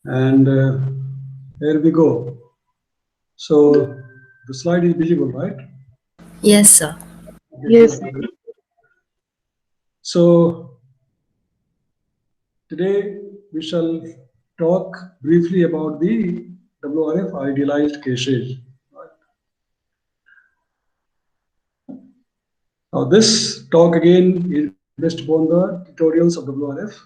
And here we go. So the slide is visible, right? Yes, sir. Okay, Yes, good. sir. Good. So today we shall talk briefly about the WRF idealized cases. Right? Now this talk again is based upon the tutorials of WRF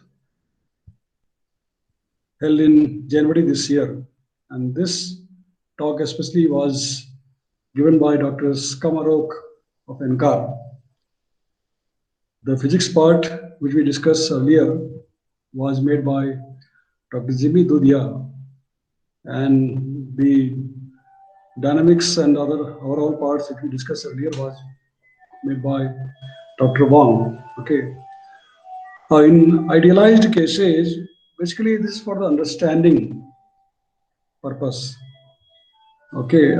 held in January this year. And this talk especially was given by Dr. Skamarok of NCAR. The physics part, which we discussed earlier, was made by Dr. Jimmy Dudia, and the dynamics and other overall parts that we discussed earlier was made by Dr. Wong. Okay. In idealized cases, basically this is for the understanding purpose. Okay.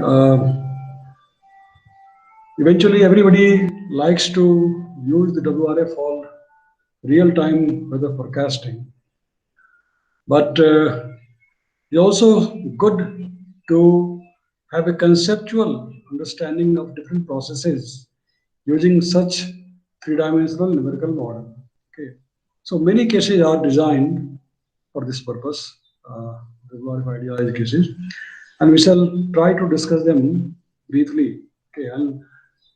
Eventually, everybody likes to use the WRF for real-time weather forecasting, but it's also good to have a conceptual understanding of different processes using such three-dimensional numerical model. Okay, so many cases are designed for this purpose, the glorified idealized cases, and we shall try to discuss them briefly. Okay, and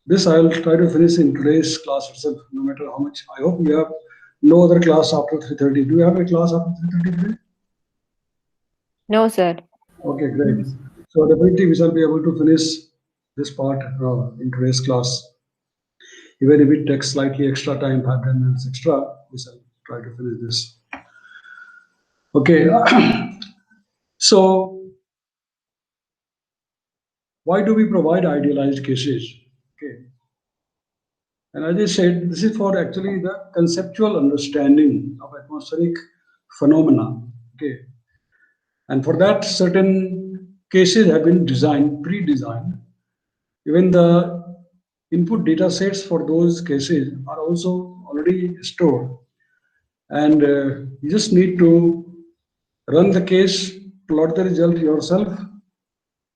this I will try to finish in today's class itself, no matter how much. I hope you have no other class after 3:30. Do you have a class after 3:30 today? No, sir. Okay, great. So definitely we shall be able to finish this part in today's class. Even if it takes slightly extra time, 5 10 minutes extra, we shall try to finish this. Okay, so why do we provide idealized cases? Okay, and as I said, this is for actually the conceptual understanding of atmospheric phenomena. Okay, and for that, certain cases have been designed, pre-designed. Even the input data sets for those cases are also already stored, and you just need to run the case, plot the result yourself.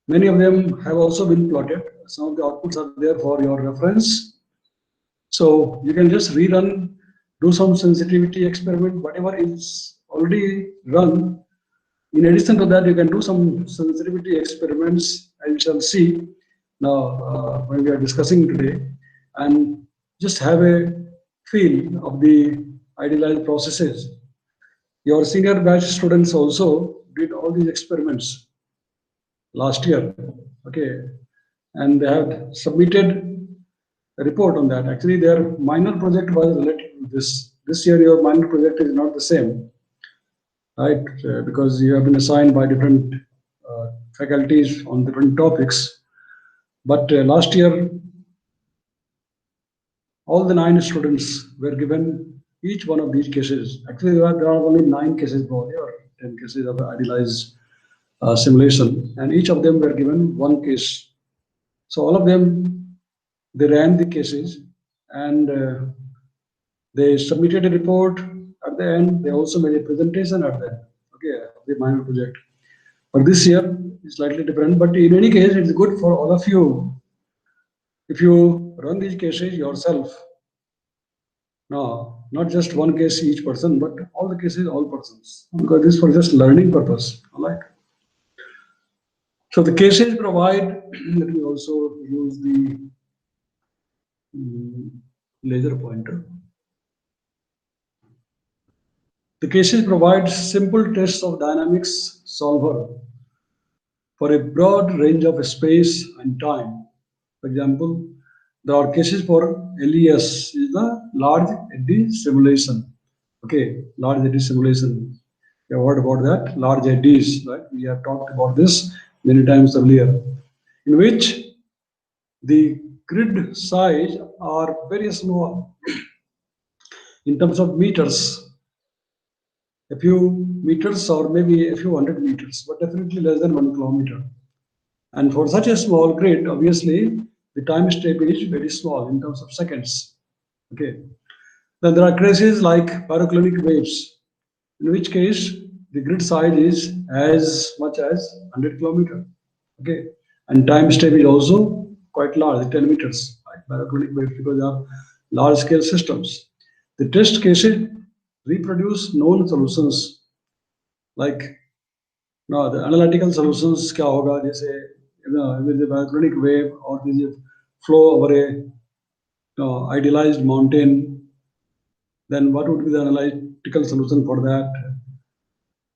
Many of them have also been plotted. Some of the outputs are there for your reference. So you can just rerun, do some sensitivity experiment, whatever is already run. In addition to that, you can do some sensitivity experiments, and we shall see now when we are discussing today, and just have a feel of the idealized processes. Your senior batch students also did all these experiments last year, okay, and they have submitted a report on that. Actually, their minor project was related to this. This year, your minor project is not the same, right? Because you have been assigned by different faculties on different topics. But last year, all the 9 students were given each one of these cases. Actually, there are only 9 cases probably, or 10 cases of idealized simulation, and each of them were given one case. So all of them, they ran the cases, and they submitted a report at the end. They also made a presentation at the end, okay, of the minor project. But this year is slightly different. But in any case, it's good for all of you if you run these cases yourself. Now, not just one case each person, but all the cases, all persons, because this is for just learning purpose. All right. So the cases provide. Let me also use the mm, laser pointer. The cases provide simple tests of dynamics solver for a broad range of space and time. For example, there are cases for LES, is the large eddy simulation. Okay, large eddy simulation. You have heard about that, large eddies, right? We have talked about this many times earlier, in which the grid size are very small in terms of meters, a few meters or maybe a few hundred meters, but definitely less than 1 kilometer. And for such a small grid, obviously, the time step is very small in terms of seconds. Okay. Then there are cases like pyroclinic waves, in which case the grid size is as much as 100 kilometer. Okay, and time step is also quite large, 10 meters, right? Parabolic waves, because they are large scale systems. The test cases reproduce known solutions like now the analytical solutions क्या होगा जैसे with the parabolic wave or the flow over a idealized mountain, then what would be the analytical solution for that,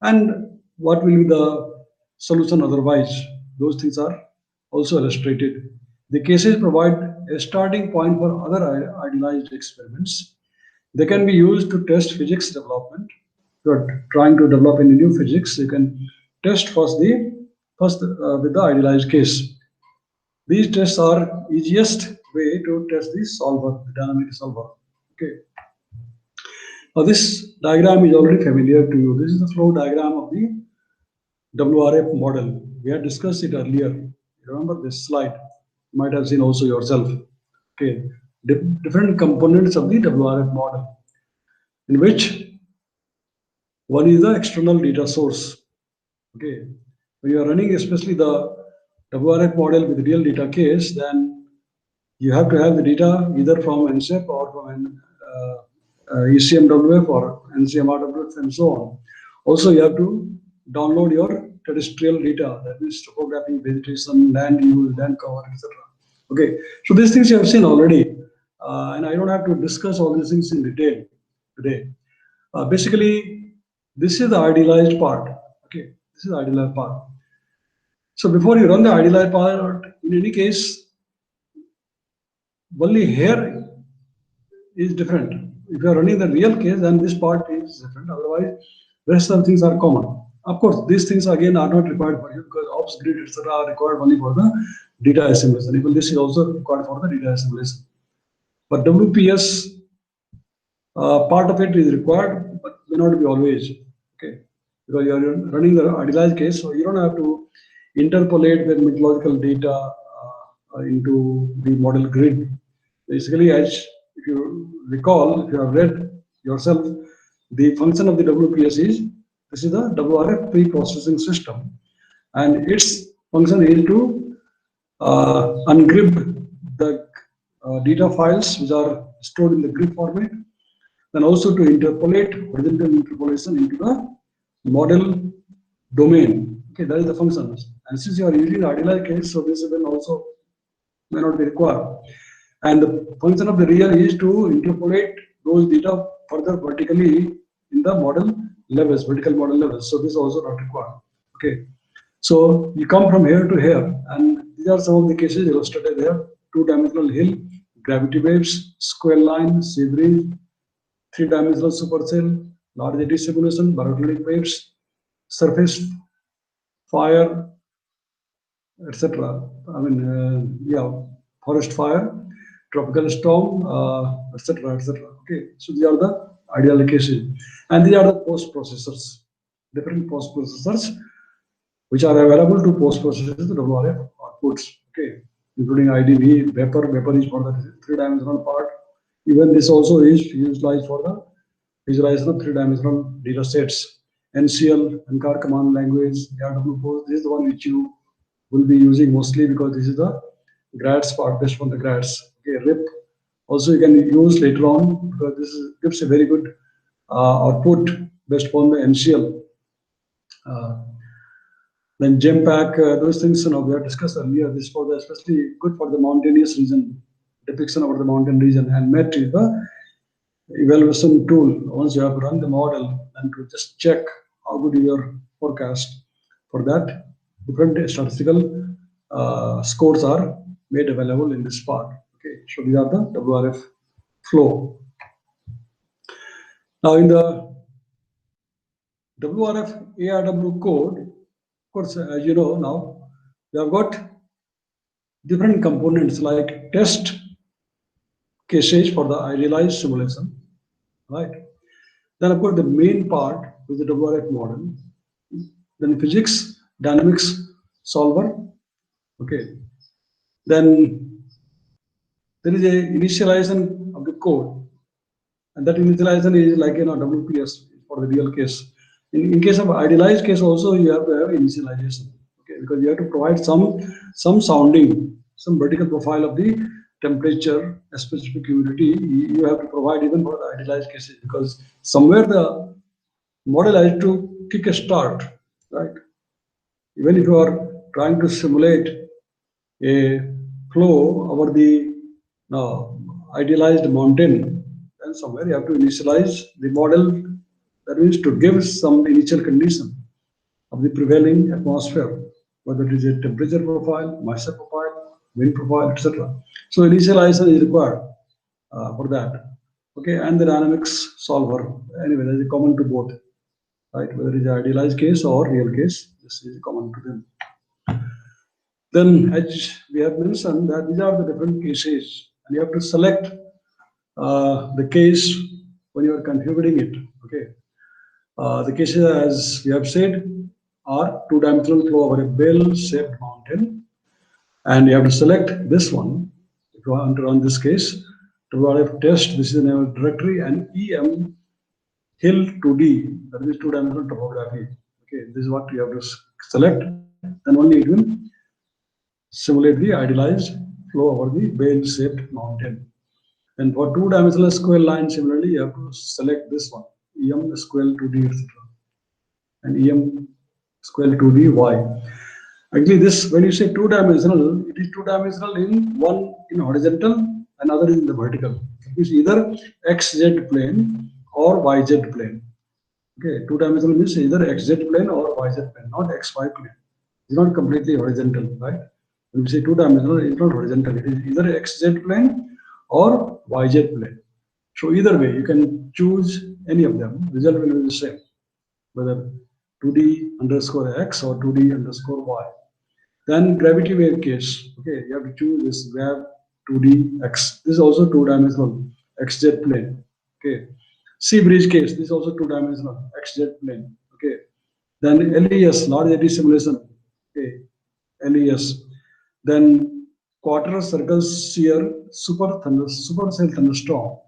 and what will be the solution otherwise. Those things are also illustrated. The cases provide a starting point for other idealized experiments. They can be used to test physics development. If you are trying to develop any new physics, you can test first with the idealized case. These tests are easiest way to test the solver, the dynamic solver. Okay. Now this diagram is already familiar to you. This is the flow diagram of the WRF model. We had discussed it earlier. Remember this slide? You might have seen also yourself. Okay, different components of the WRF model, in which one is the external data source. Okay, when you are running especially the WRF model with real data case, then you have to have the data either from NCEP or from ECMWF or NCMRWF and so on. Also, you have to download your terrestrial data, that means topography, vegetation, land use, land cover, etc. Okay, so these things you have seen already, and I don't have to discuss all these things in detail today. Basically, this is the idealized part. Okay, this is the idealized part. So before you run the idealized part, in any case, only here is different. If you are running the real case, then this part is different. Otherwise, rest of things are common. Of course, these things again are not required for you because ops grid etc. are required only for the data assimilation. Even this is also required for the data assimilation. But WPS part of it is required, but may not be always. Okay, because you are running the idealized case, so you don't have to interpolate the meteorological data into the model grid. Basically, as if you recall, if you have read yourself, the function of the WPS is this is the WRF pre-processing system, and its function is to ungrip the data files which are stored in the grid format, then also to interpolate horizontal interpolation into the model domain. Okay, that is the function. And since you are using the idealized case, so this will also may not be required. And the function of the real is to interpolate those data further vertically in the model levels, vertical model levels. So this is also not required. Okay. So you come from here to here, and these are some of the cases illustrated here: two-dimensional hill, gravity waves, square line, sea breeze, three-dimensional supercell, large eddy simulation, baroclinic waves, surface fire, etc. I mean, yeah, forest fire, tropical storm, etc., etc. Okay, so these are the ideal cases, and these are the post processors, different post processors which are available to post process the WRF outputs. Okay, including IDV, vapor. Vapor is for the three-dimensional part. Even this also is utilized for the visualization of three-dimensional data sets. NCL, NCAR command language, ARW post. This is the one which you will be using mostly because this is the grads part based on the grads. Okay, RIP also you can use later on because this gives a very good output based upon the NCL. Then GEMPAC, those things we have discussed earlier. This for the especially good for the mountainous region, depiction over the mountain region, and MET is the evaluation tool. Once you have run the model, and to just check how good your forecast. For that, different statistical scores are made available in this part. Okay, so these are the WRF flow. Now in the WRF ARW code, of course, as you know now, we have got different components like test cases for the idealized simulation, right? Then of course the main part with the WRF model, then physics, dynamics solver, okay. Then there is a initialization of the code, and that initialization is like WPS for the real case. In case of idealized case also, you have to have initialization, okay, because you have to provide some sounding, some vertical profile of the temperature, a specific humidity. You have to provide even for the idealized cases, because somewhere the model has to kick a start, right? Even if you are trying to simulate a flow over the idealized mountain, then somewhere you have to initialize the model. That means to give some initial condition of the prevailing atmosphere, whether it is a temperature profile, moisture profile, wind profile, etc. So initialization is required for that. Okay, and the dynamics solver. Anyway, that is common to both, right? Whether it is idealized case or real case, this is common to them. Then, as we have mentioned, that these are the different cases, and you have to select the case when you are configuring it. Okay, the cases, as we have said, are two-dimensional flow over a bell-shaped mountain, and you have to select this one if you want to run this case. To run a test, this is in our directory, and EM hill 2D, that is two-dimensional topography. Okay, this is what you have to select, then only it will simulate the idealized flow over the bell-shaped mountain. And for two-dimensional square line, similarly, you have to select this one, EM square 2D, etc. And EM square 2D Y. Actually, this, when you say two-dimensional, it is two-dimensional in one in horizontal and other in the vertical. It is either XZ plane or YZ plane. Okay, two-dimensional means either XZ plane or YZ plane, not XY plane. It's not completely horizontal, right? When we say two-dimensional, it's not horizontal. It is either XZ plane or YZ plane. So either way, you can choose any of them. Result will be the same, whether 2D underscore X or 2D underscore Y. Then gravity wave case. Okay, you have to choose this grav 2D X. This is also two-dimensional XZ plane. Okay. Sea breeze case. This is also two-dimensional XZ plane. Okay. Then LES, large eddy simulation. Okay. LES. Then quarter circle shear supercell thunderstorm.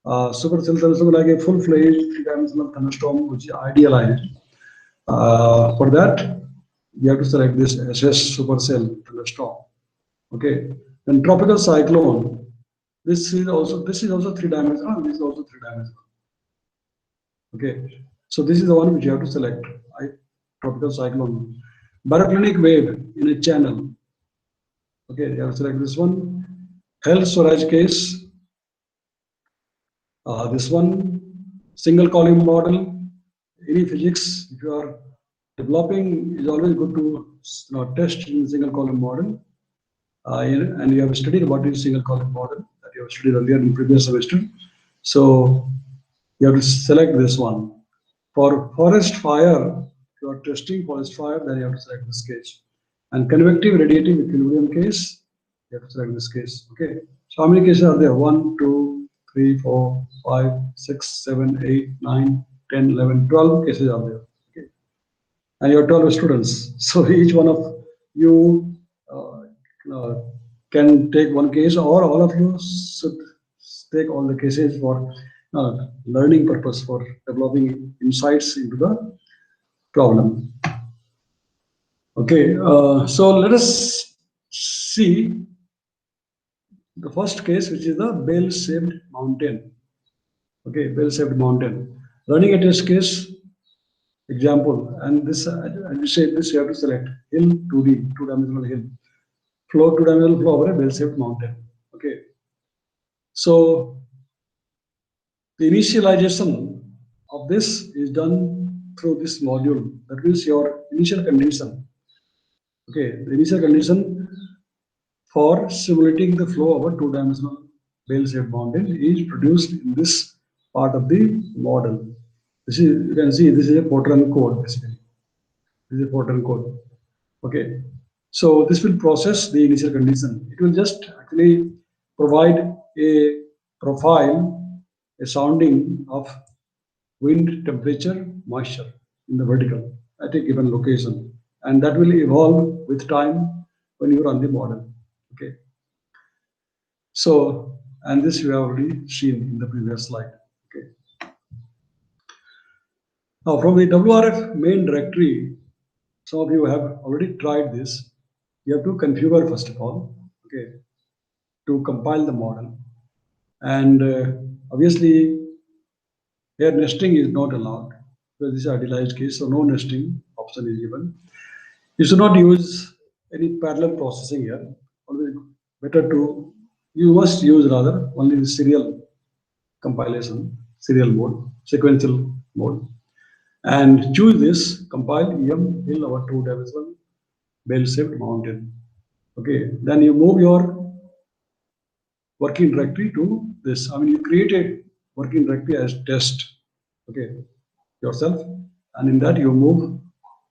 Supercell thunderstorm like a full-fledged three-dimensional thunderstorm, which is idealized. For that, you have to select this SS supercell thunderstorm. Okay. Then tropical cyclone. This is also three-dimensional. This is also three-dimensional. Okay. So this is the one which you have to select. Right? Tropical cyclone. Baroclinic wave in a channel. Okay, you have to select this one. Health storage case. This one, single column model. Any physics, if you are developing, is always good to test in single column model. And you have studied what is single column model that you have studied earlier in previous semester. So you have to select this one. For forest fire, if you are testing forest fire, then you have to select this case. And convective radiative equilibrium case, you have to select this case. Okay. So how many cases are there? 1, 2, 3, 4, 5, 6, 7, 8, 9, 10, 11, 12 cases are there. Okay. And you have 12 students. So each one of you can take one case, or all of you should take all the cases for learning purpose, for developing insights into the problem. Okay, so let us see the first case, which is the bell-shaped mountain. Okay, bell-shaped mountain. Running a test case example, and this, as we said, this you have to select hill 2D, two-dimensional hill, flow, two-dimensional flow over a bell-shaped mountain. Okay, so the initialization of this is done through this module. That means your initial condition. Okay, the initial condition for simulating the flow over two-dimensional bell-shaped mountain is produced in this part of the model. This is, you can see, this is a Fortran code basically. This is a Fortran code. Okay, so this will process the initial condition. It will just actually provide a profile, a sounding of wind, temperature, moisture in the vertical at a given location, and that will evolve with time when you run the model. Okay. So, and this we have already seen in the previous slide. Okay. Now, from the WRF main directory, some of you have already tried this. You have to configure first of all, okay, to compile the model. And obviously, here nesting is not allowed because this is idealized case, so no nesting option is given. You should not use any parallel processing here. Always better to, you must use rather only the serial compilation, serial mode, sequential mode. And choose this compile em hill over two dimensional bell shaped mountain. Okay, then you move your working directory to this. I mean, you create a working directory as test, okay, yourself, and in that you move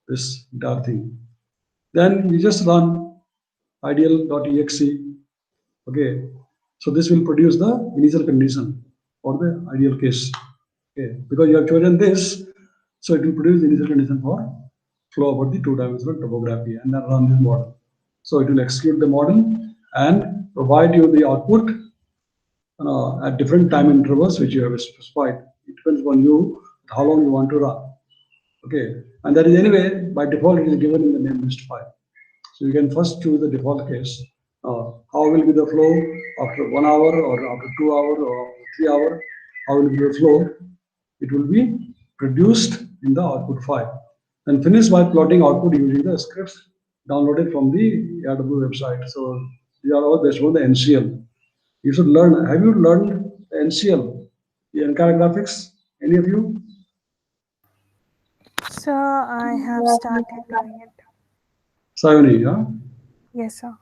this entire thing. Then you just run ideal.exe, okay. So this will produce the initial condition for the ideal case, okay, because you have chosen this, so it will produce the initial condition for flow over the two-dimensional topography and then run this model. So it will execute the model and provide you the output at different time intervals which you have specified. It depends on you how long you want to run. Okay, and that is anyway by default it is given in the name list file. So you can first choose the default case. How will be the flow after 1 hour or after 2 hours or after 3 hours? How will be the flow? It will be produced in the output file and finished by plotting output using the scripts downloaded from the ARW website. So these are all based on the NCL. You should learn. Have you learned the NCL, the Ankara graphics? Any of you? Sir, I have started doing it. Sayoni, yeah? Yes, sir.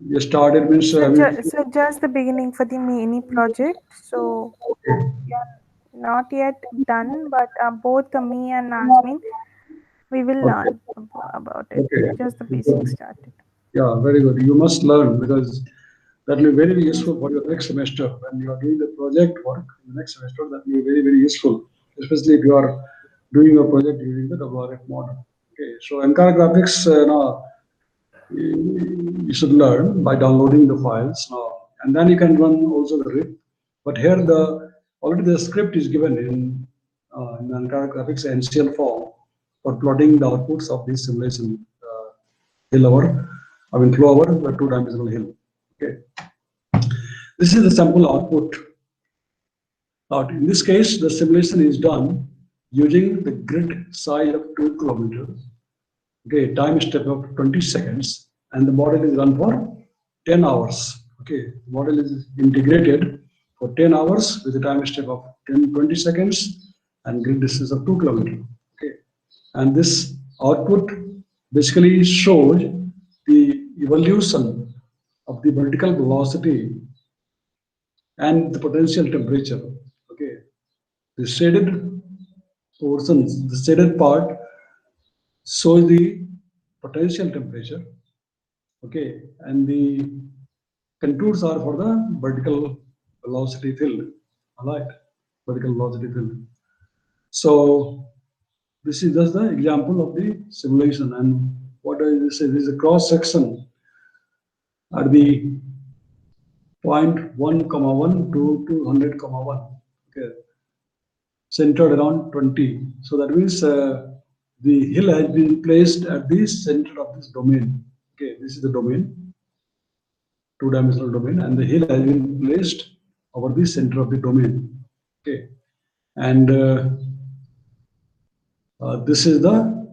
You started means So just the beginning for the mini project. So yeah, not yet done, but both me and Nazmin, we will learn about it. Okay. Just the basics started. Yeah, very good. You must learn because that will be very, very useful for your next semester. When you are doing the project work in the next semester, that will be very, very useful, especially if you are doing a project using the WRF model. Okay, so Ankara graphics, now you should learn by downloading the files now, and then you can run also the RIP. But here the already the script is given in Ankara graphics NCL form for plotting the outputs of this simulation hill over, I mean flow over the two-dimensional hill. Okay, this is the sample output. Now, in this case, the simulation is done using the grid size of 2 kilometers. Okay, time step of 20 seconds, and the model is run for 10 hours. Okay, the model is integrated for 10 hours with a time step of 20 seconds and grid distance of 2 kilometers. Okay, and this output basically shows the evolution of the vertical velocity and the potential temperature. Okay, the shaded portions, the shaded part shows the potential temperature. Okay, and the contours are for the vertical velocity field. All right, vertical velocity field. So this is just the example of the simulation, and what does this say? This is a cross section at the point 1,1 to 200,1. Okay, centered around 20. So that means the hill has been placed at the center of this domain. Okay, this is the domain, two-dimensional domain, and the hill has been placed over the center of the domain. Okay, and this is the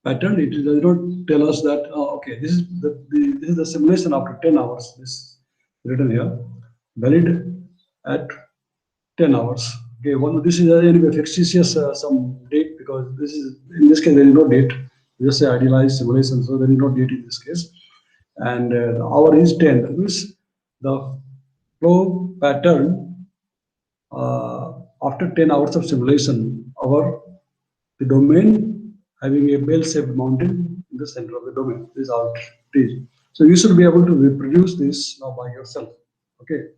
pattern. It does not tell us that okay, this is the simulation after 10 hours. This is written here, valid at 10 hours. Okay, one this is anyway fictitious some date because this is in this case there is no date. Just say idealized simulation, so there is no date in this case. And the hour is 10. That means the flow pattern after 10 hours of simulation over the domain having a bell-shaped mountain in the center of the domain. This is how it is. So you should be able to reproduce this now by yourself. Okay,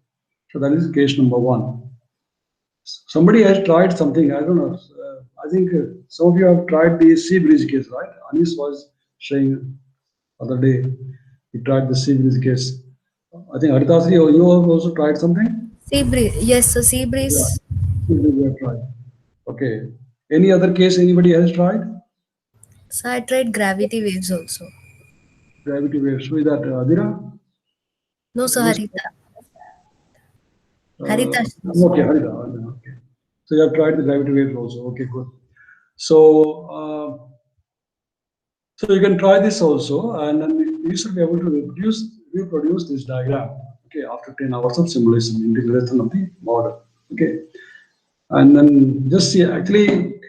so that is case number 1. Somebody has tried something, I don't know. I think some of you have tried the sea bridge case, right? Anis was saying other day he tried the sea bridge case. I think Haritasri, you have also tried something? Sea breeze. Yes, so sea breeze. Yeah, sea bridge you have tried. Okay. Any other case anybody has tried? So I tried gravity waves also. Gravity waves. With that, Adira? No, so Yes. Harita. Harita. Okay, Harita. Okay. So you have tried the gravity waves also. Okay, good. So, so you can try this also, and then you should be able to reproduce this diagram. Okay, after 10 hours of simulation, integration of the model. Okay, and then just see. Actually,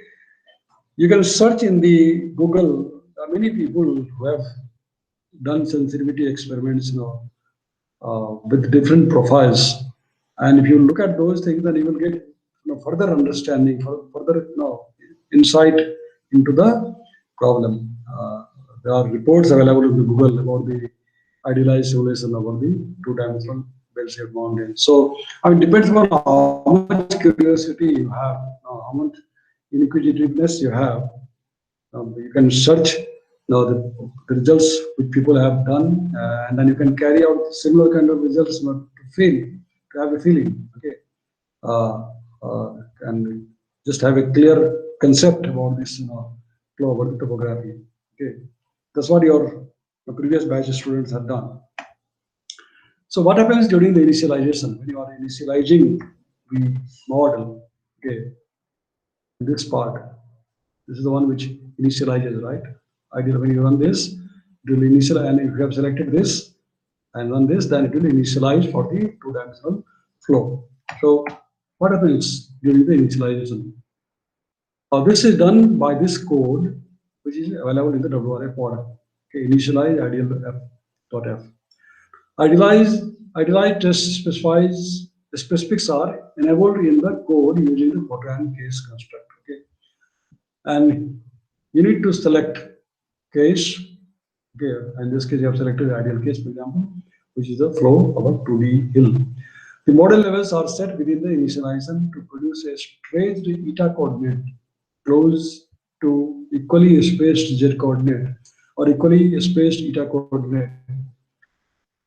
you can search in the Google. Many people who have done sensitivity experiments, with different profiles. And if you look at those things, then you will get further understanding, further insight into the problem. There are reports available in the Google about the idealized simulation about the two-dimensional bell-shaped mountain. So, I mean, depends on how much curiosity you have, how much inquisitiveness you have. You can search the results which people have done, and then you can carry out similar kind of results to have a feeling, okay, uh, and just have a clear concept about this, flow over the topography. Okay, that's what your previous batch students have done. So what happens during the initialization when you are initializing the model? Okay, this part. This is the one which initializes, right? Ideally, when you run this, it will initialize, and if you have selected this and run this, then it will initialize for the two-dimensional flow. So, what happens during the initialization? This is done by this code, which is available in the WRF model. Okay, initialize ideal.f. Idealized test specifies the specifics are enabled in the code using the Fortran case construct. Okay, and you need to select case. Okay, in this case, you have selected the ideal case, for example, which is the flow of a 2D hill. The model levels are set within the initialization to produce a stretched eta coordinate close to equally spaced z coordinate or equally spaced eta coordinate.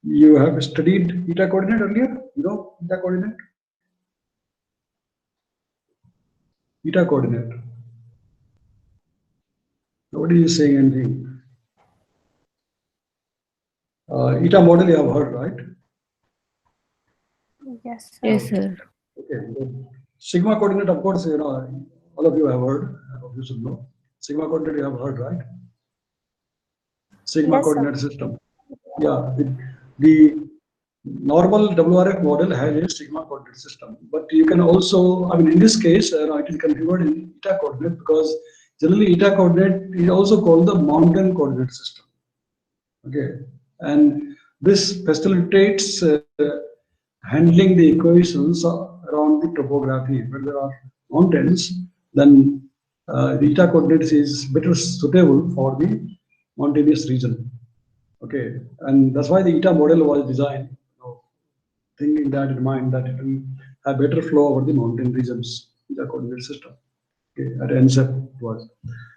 You have studied eta coordinate earlier? You know eta coordinate? Eta coordinate. Nobody is saying anything. Eta model you have heard, right? Yes, sir. Yes, sir. Okay. Sigma coordinate, of course, all of you have heard. You should know. Sigma coordinate you have heard, right? Sigma Yes, sir. coordinate system. Yeah. The normal WRF model has a sigma coordinate system, but you can also, I mean, in this case, it is configured in eta coordinate because generally eta coordinate is also called the mountain coordinate system. Okay, and this facilitates handling the equations around the topography. Where there are mountains, then the eta coordinates is better suitable for the mountainous region. Okay, and that's why the eta model was designed, thinking that in mind that it will have better flow over the mountain regions, the coordinate system. Okay, at NCEP was.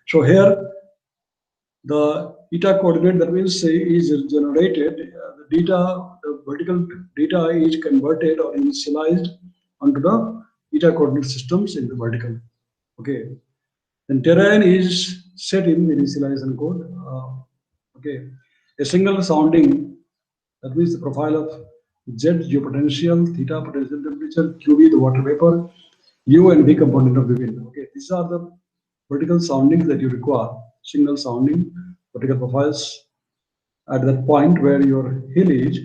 So here the eta coordinate, that means is generated, the vertical data is converted or initialized onto the eta coordinate systems in the vertical. Okay, then terrain is set in the initialization code. Okay, a single sounding, that means the profile of Z geopotential, theta potential temperature, QV the water vapor, U and V component of the wind. Okay, these are the vertical soundings that you require. Single sounding vertical profiles at that point where your hill is,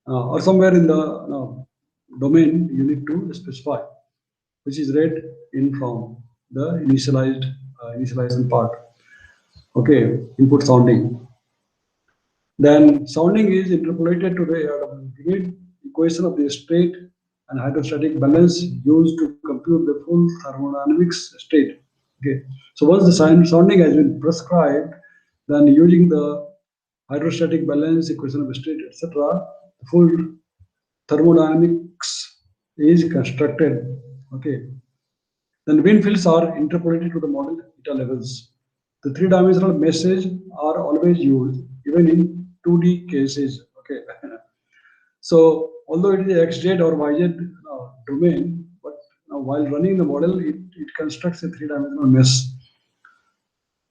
or somewhere in the domain you need to specify, which is read in from the initialization part. Okay, input sounding. Then sounding is interpolated to the grid equation of the state and hydrostatic balance used to compute the full thermodynamics state. Okay, so once the sounding has been prescribed, then using the hydrostatic balance equation of state, etc., the full thermodynamics is constructed. Okay, then wind fields are interpolated to the model eta levels. The three-dimensional meshes are always used, even in 2D cases. Okay. So although it is a XZ or YZ domain, but while running the model, it it constructs a three-dimensional mesh.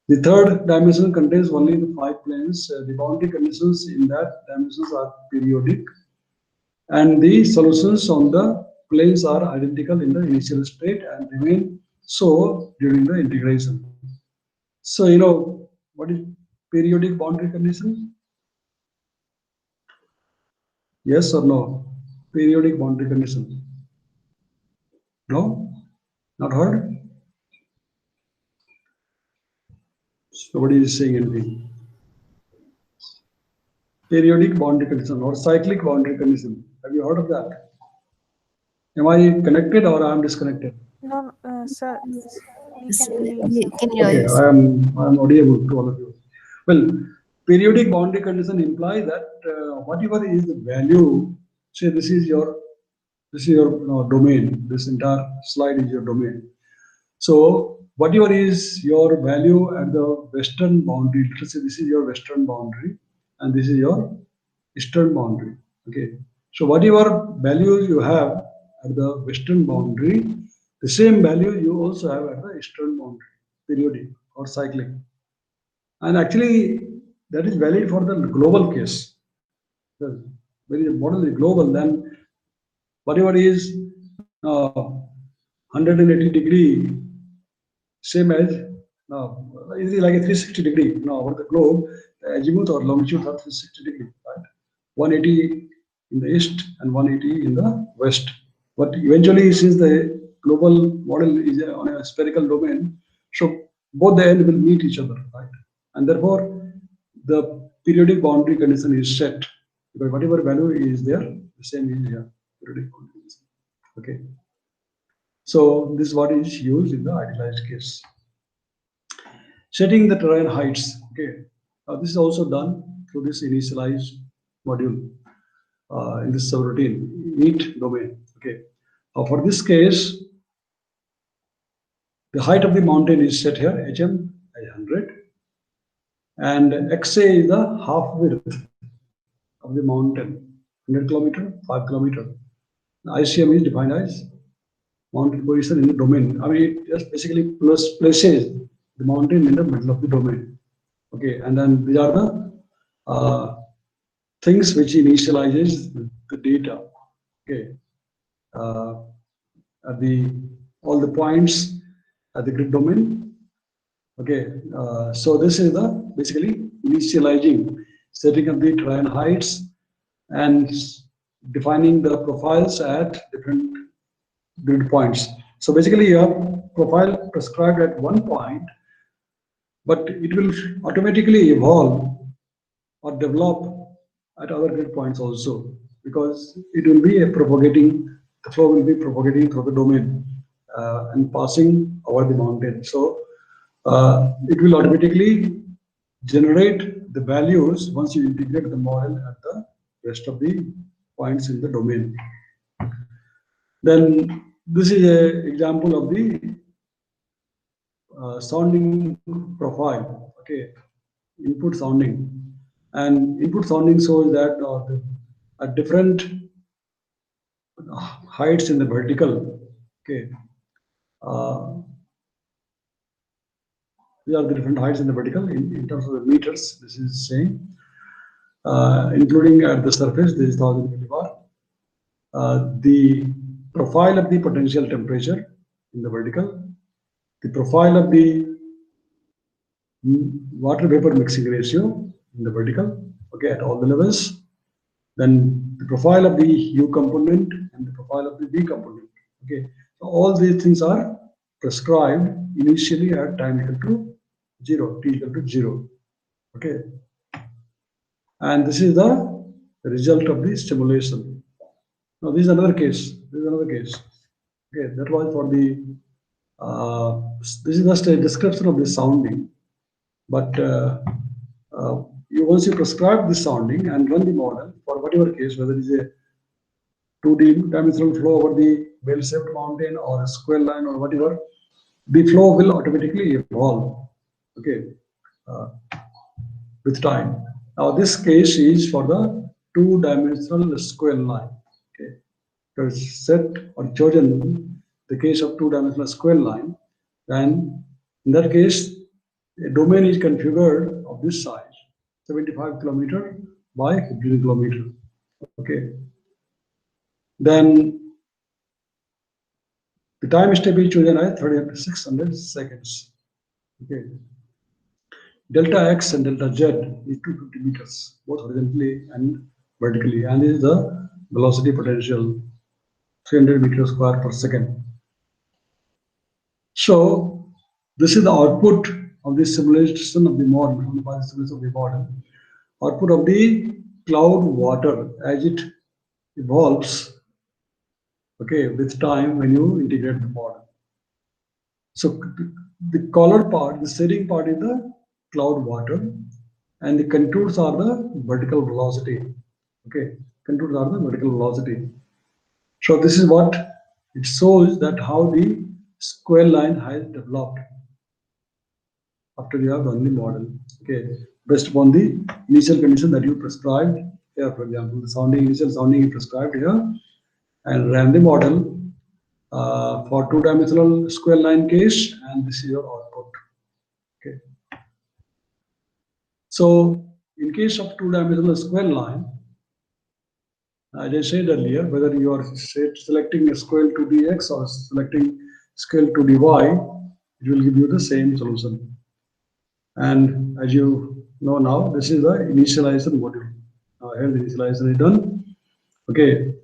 The third dimension contains only the 5 planes. The boundary conditions in that dimensions are periodic, and the solutions on the planes are identical in the initial state and remain so during the integration. So, you know, what is periodic boundary condition? Yes or no? Periodic boundary condition. No? Not heard? Somebody is saying anything. Periodic boundary condition or cyclic boundary condition. Have you heard of that? Am I connected or I am disconnected? No, sir, we Sir, can hear you, we sir. can hear Okay, you, sir. I am audible to all of you. Well, periodic boundary condition imply that whatever is the value, say this is your domain. This entire slide is your domain. So whatever is your value at the western boundary, let's say this is your western boundary and this is your eastern boundary. Okay. So whatever values you have at the western boundary, the same value you also have at the eastern boundary, periodic or cyclic. And actually that is valid for the global case. Because when the model is global, then whatever is 180 degree, same as it is like a 360 degree. Now over the globe, the azimuth or longitude are 360 degree, right? 180 in the east and 180 in the west. But eventually, since the global model is on a spherical domain, so both the end will meet each other, right? And therefore, the periodic boundary condition is set because whatever value is there, the same is here. Periodic boundary condition. Okay. So this is what is used in the idealized case. Setting the terrain heights. Okay. This is also done through this initialized module in this subroutine neat domain. Okay. For this case, the height of the mountain is set here, HM is 100, and XA is the half width of the mountain, 100 kilometer, 5 kilometer. The ICM is defined as mountain position in the domain. I mean, it just basically places the mountain in the middle of the domain. Okay, and then these are the things which initializes the data. Okay, at all the points at the grid domain. Okay, so this is the basically initializing, setting up the terrain heights and defining the profiles at different grid points. So basically you have profile prescribed at one point, but it will automatically evolve or develop at other grid points also, because it will be the flow will be propagating through the domain and passing over the mountain. So it will automatically generate the values once you integrate the model at the rest of the points in the domain. Then this is an example of the sounding profile. Okay, input sounding, and input sounding shows that at different heights in the vertical. Okay, these are the different heights in the vertical in terms of the meters. This is saying, including at the surface, this is 1000 millibar. The profile of the potential temperature in the vertical, the profile of the water vapor mixing ratio in the vertical, okay, at all the levels, then the profile of the U component and the profile of the V component. Okay, so all these things are prescribed initially at time equal to 0, t equal to 0. Okay, and this is the result of the stimulation. Now this is another case. This is another case. Okay, that was for the this is just a description of the sounding, but once you prescribe the sounding and run the model for whatever case, whether it is a 2D dimensional flow over the bell-shaped mountain or a square line or whatever, the flow will automatically evolve. Okay, with time. Now this case is for the 2-dimensional square line. Okay, so set or chosen the case of two-dimensional square line, then in that case, a domain is configured of this size, 75 kilometer by 15 kilometer. Okay. Then the time step is chosen as 600 seconds. Okay. Delta x and delta z is 250 meters, both horizontally and vertically, and this is the velocity potential, 300 meters square per second. So this is the output of the simulation of the model, by the simulation of the model. Output of the cloud water as it evolves, okay, with time when you integrate the model. So the colored part, the shading part is the cloud water, and the contours are the vertical velocity. Okay, contours are the vertical velocity. So this is what it shows, that how the square line has developed after you have run the model. Okay, based upon the initial condition that you prescribed here, for example, the initial sounding you prescribed here, and ran the model for two-dimensional square line case, and this is your output. Okay. So in case of two-dimensional square line, as I said earlier, whether you are selecting a scale 2dx or selecting scale 2dy, it will give you the same solution. And as you know now, this is the initialization module. Here the initialization is done. Okay.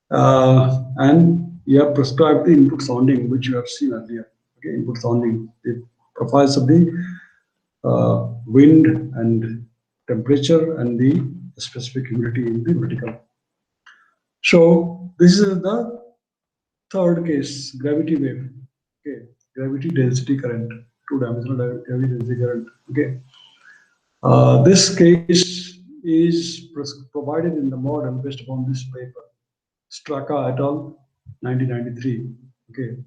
And you have prescribed the input sounding, which you have seen earlier. Okay, input sounding, the profiles of the wind and temperature and the specific humidity in the vertical. So this is the third case, gravity wave. Okay, gravity density current, two-dimensional gravity density current. Okay, this case is provided in the model based upon this paper, Straka et al. 1993. Okay,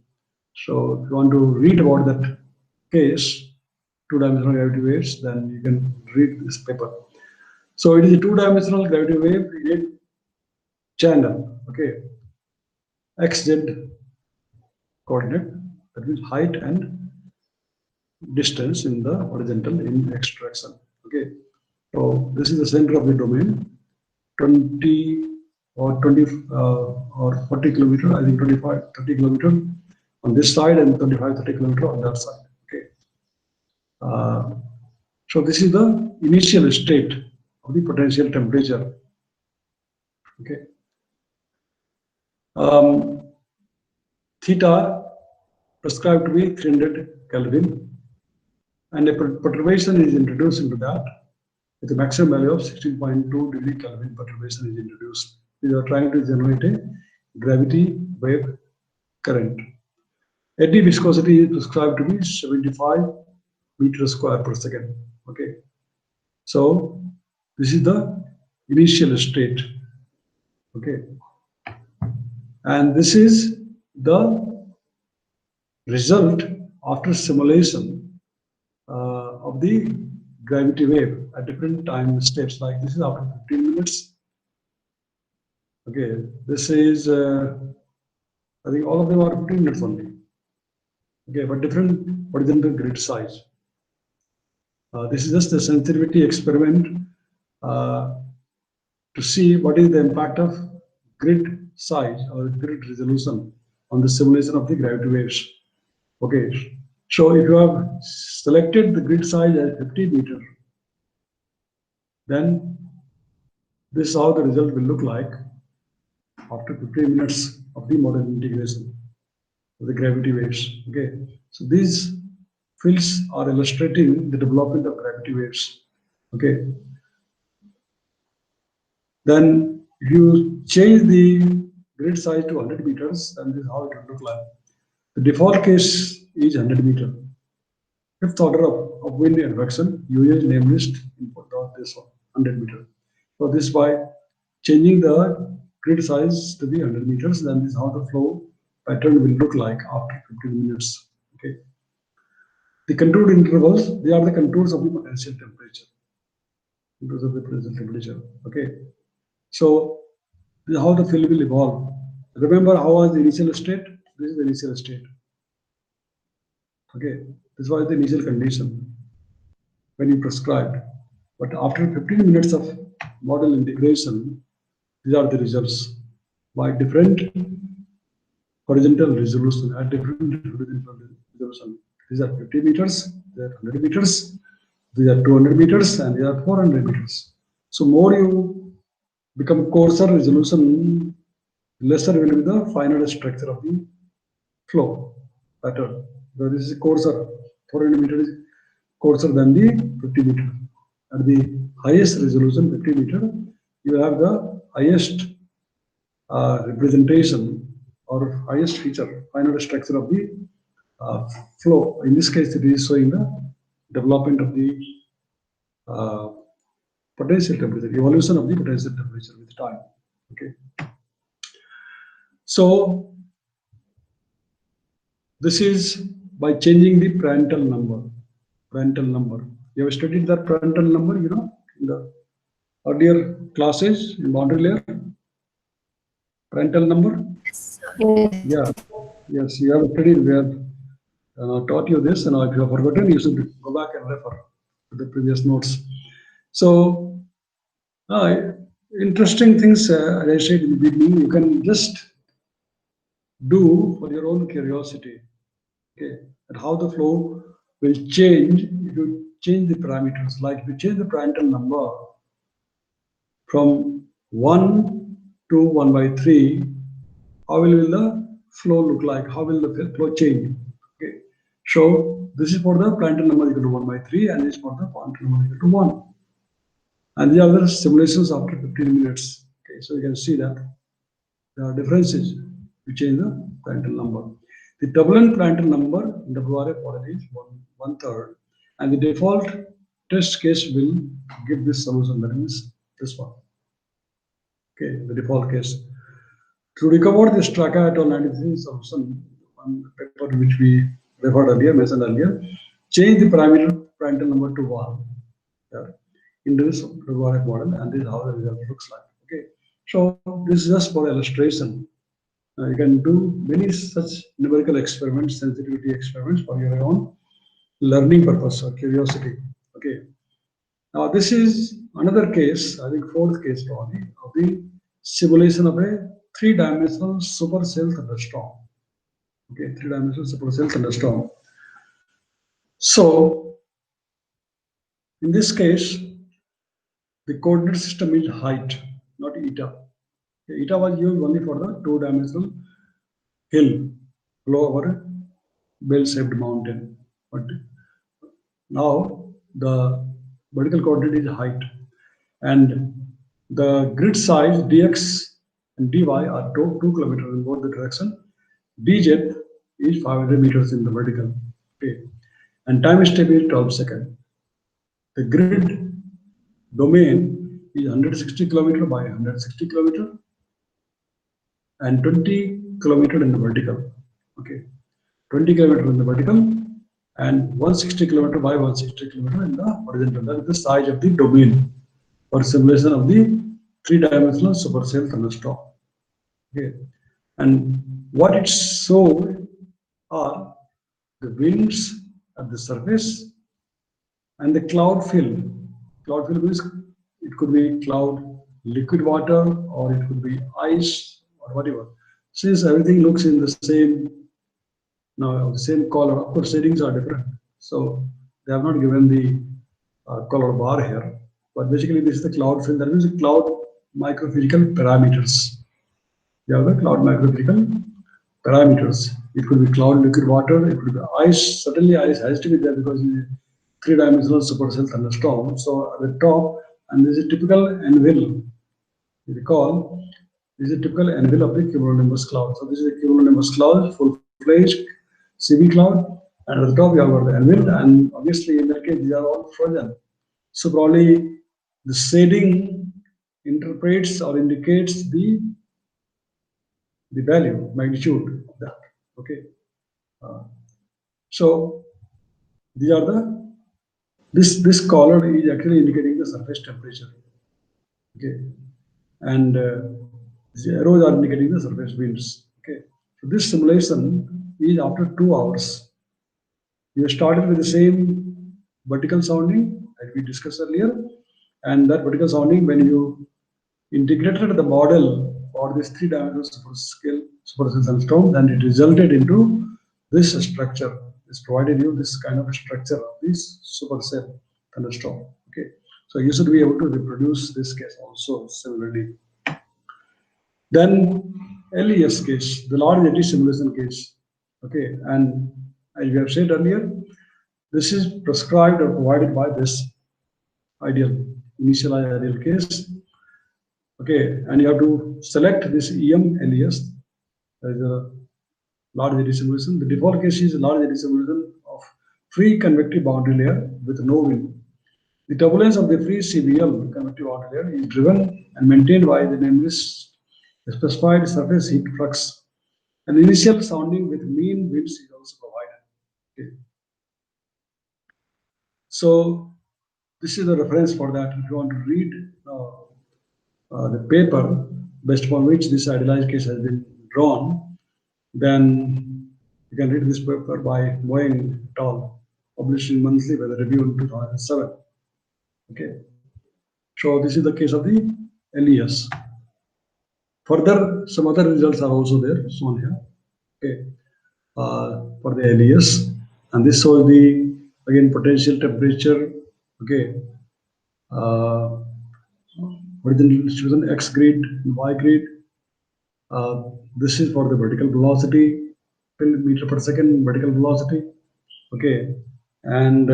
so if you want to read about that case, two-dimensional gravity waves, then you can read this paper. So it is a two-dimensional gravity wave in a channel. Okay, xz coordinate, that means height and distance in the horizontal in x direction. Okay, so this is the center of the domain, 20 or 20 or 40 kilometer, I think 25, 30 kilometer on this side and 25, 30 kilometer on that side. Okay. So this is the initial state of the potential temperature. Okay. Theta prescribed to be 300 Kelvin, and a perturbation is introduced into that with a maximum value of 16.2 degree Kelvin. Perturbation is introduced. We are trying to generate a gravity wave current. Eddy viscosity is prescribed to be 75 meters square per second. Okay, so this is the initial state. Okay, and this is the result after simulation of the gravity wave at different time steps. Like this is after 15 minutes. Okay, this is I think all of them are 15 minutes only. Okay, but different horizontal grid size. This is just a sensitivity experiment to see what is the impact of grid size or grid resolution on the simulation of the gravity waves. Okay, so if you have selected the grid size as 50 meters, then this is how the result will look like after 15 minutes of the model integration of the gravity waves. Okay, so these fields are illustrating the development of gravity waves. Okay, then if you change the grid size to 100 meters, then this is how it will look like. The default case is 100 meters. Fifth order of wind advection, UH name list input dot this one, 100 meters. So this by changing the grid size to be 100 meters, then this is how the flow pattern will look like after 15 minutes. Okay. The contoured intervals, they are the contours of the potential temperature. Contours of the potential temperature. Okay. So this is how the field will evolve. Remember how was the initial state? This is the initial state. Okay, this was the initial condition when you prescribed. But after 15 minutes of model integration, these are the results by different horizontal resolution at different horizontal resolution. These are 50 meters, they are 100 meters, these are 200 meters, and these are 400 meters. So more you become coarser resolution, lesser will be the final structure of the flow pattern. So this is coarser, 400 meters is coarser than the 50 meter. At the highest resolution, 50 meter, you have the highest representation or highest feature, final structure of the flow. In this case, it is showing the development of the potential temperature, evolution of the potential temperature with time. Okay. So this is by changing the Prandtl number. Prandtl number. You have studied that Prandtl number, you know, in the earlier classes in boundary layer. Prandtl number. Yeah. Yes, you have studied. We have taught you this, and if you have forgotten, you should go back and refer to the previous notes. So, interesting things, as I said in the beginning, you can just do for your own curiosity, okay, and how the flow will change if you change the parameters. Like if you change the Prandtl number from 1 to 1 by 3, how will the flow look like? How will the flow change? Okay. So this is for the Prandtl number equal to 1 by 3, and this is for the Prandtl number equal to 1. And the other simulations after 15 minutes. Okay, so you can see that there are differences. You change the Prandtl number. The turbulent Prandtl number in WRF model is 1/3, and the default test case will give this solution, that means this one. Okay, the default case. To recover the Straka et al. 93 solution, one paper which we referred earlier, mentioned earlier, change the parameter Prandtl number to 1 in this WRF model, and this is how the result looks like. Okay, so this is just for illustration. You can do many such numerical experiments, sensitivity experiments for your own learning purpose or curiosity. Okay. Now this is another case, I think fourth case probably, of the simulation of a 3-dimensional supercell thunderstorm. Okay, 3-dimensional supercell thunderstorm. So in this case, the coordinate system is height, not eta. Okay, eta was used only for the 2-dimensional hill below over bell-shaped mountain. But now the vertical coordinate is height, and the grid size dx and dy are 2 kilometers in both the direction. dz is 500 meters in the vertical. Okay, and time step is 12 seconds. The grid domain is 160 kilometer by 160 kilometer and 20 kilometer in the vertical. Okay, 20 kilometer in the vertical and 160 kilometer by 160 kilometer in the horizontal. That is the size of the domain for simulation of the 3-dimensional supercell thunderstorm. Okay, and what it shows are the winds at the surface and the cloud film. Cloud film is, it could be cloud, liquid water, or it could be ice or whatever. Since everything looks in the same, now the same color, of course shadings are different. So they have not given the color bar here, but basically this is the cloud film. That means the cloud microphysical parameters. You have the cloud microphysical parameters. It could be cloud, liquid water, it could be ice. Certainly ice has to be there because it's a 3-dimensional supercell thunderstorm. So at the top, and this is a typical anvil. You recall, this is a typical anvil of the cumulonimbus cloud. So this is a cumulonimbus cloud, full-fledged CV cloud, and at the top you have got the anvil, and obviously in that case these are all frozen. So probably the shading interprets or indicates the value, magnitude of that. Okay. So these are the, this color is actually indicating the surface temperature. Okay, and the arrows are indicating the surface winds. Okay, So this simulation is after 2 hours. You started with the same vertical sounding that we discussed earlier, and that vertical sounding, when you integrated the model for this 3-dimensional supercell thunderstorm, then it resulted into this structure. It's provided you this kind of structure of this supercell thunderstorm. Okay, so you should be able to reproduce this case also similarly. Then LES case, the large eddy simulation case. Okay, and as we have said earlier, this is prescribed or provided by this initialized ideal case. Okay, and you have to select this EM LES as a large eddy simulation. The default case is a large eddy simulation of free convective boundary layer with no wind. The turbulence of the free CBL convective boundary layer is driven and maintained by the nameless specified surface heat flux. An initial sounding with mean winds is also provided. Okay. So this is the reference for that. If you want to read the paper based upon which this idealized case has been drawn, then you can read this paper by Moeng et al., published in Monthly Weather Review in 2007. Okay, so this is the case of the LES. Further, some other results are also there shown here. Okay, for the LES, and this shows the again potential temperature. Okay, horizontal distribution X grid, Y grid. This is for the vertical velocity, meter per second vertical velocity. Okay, and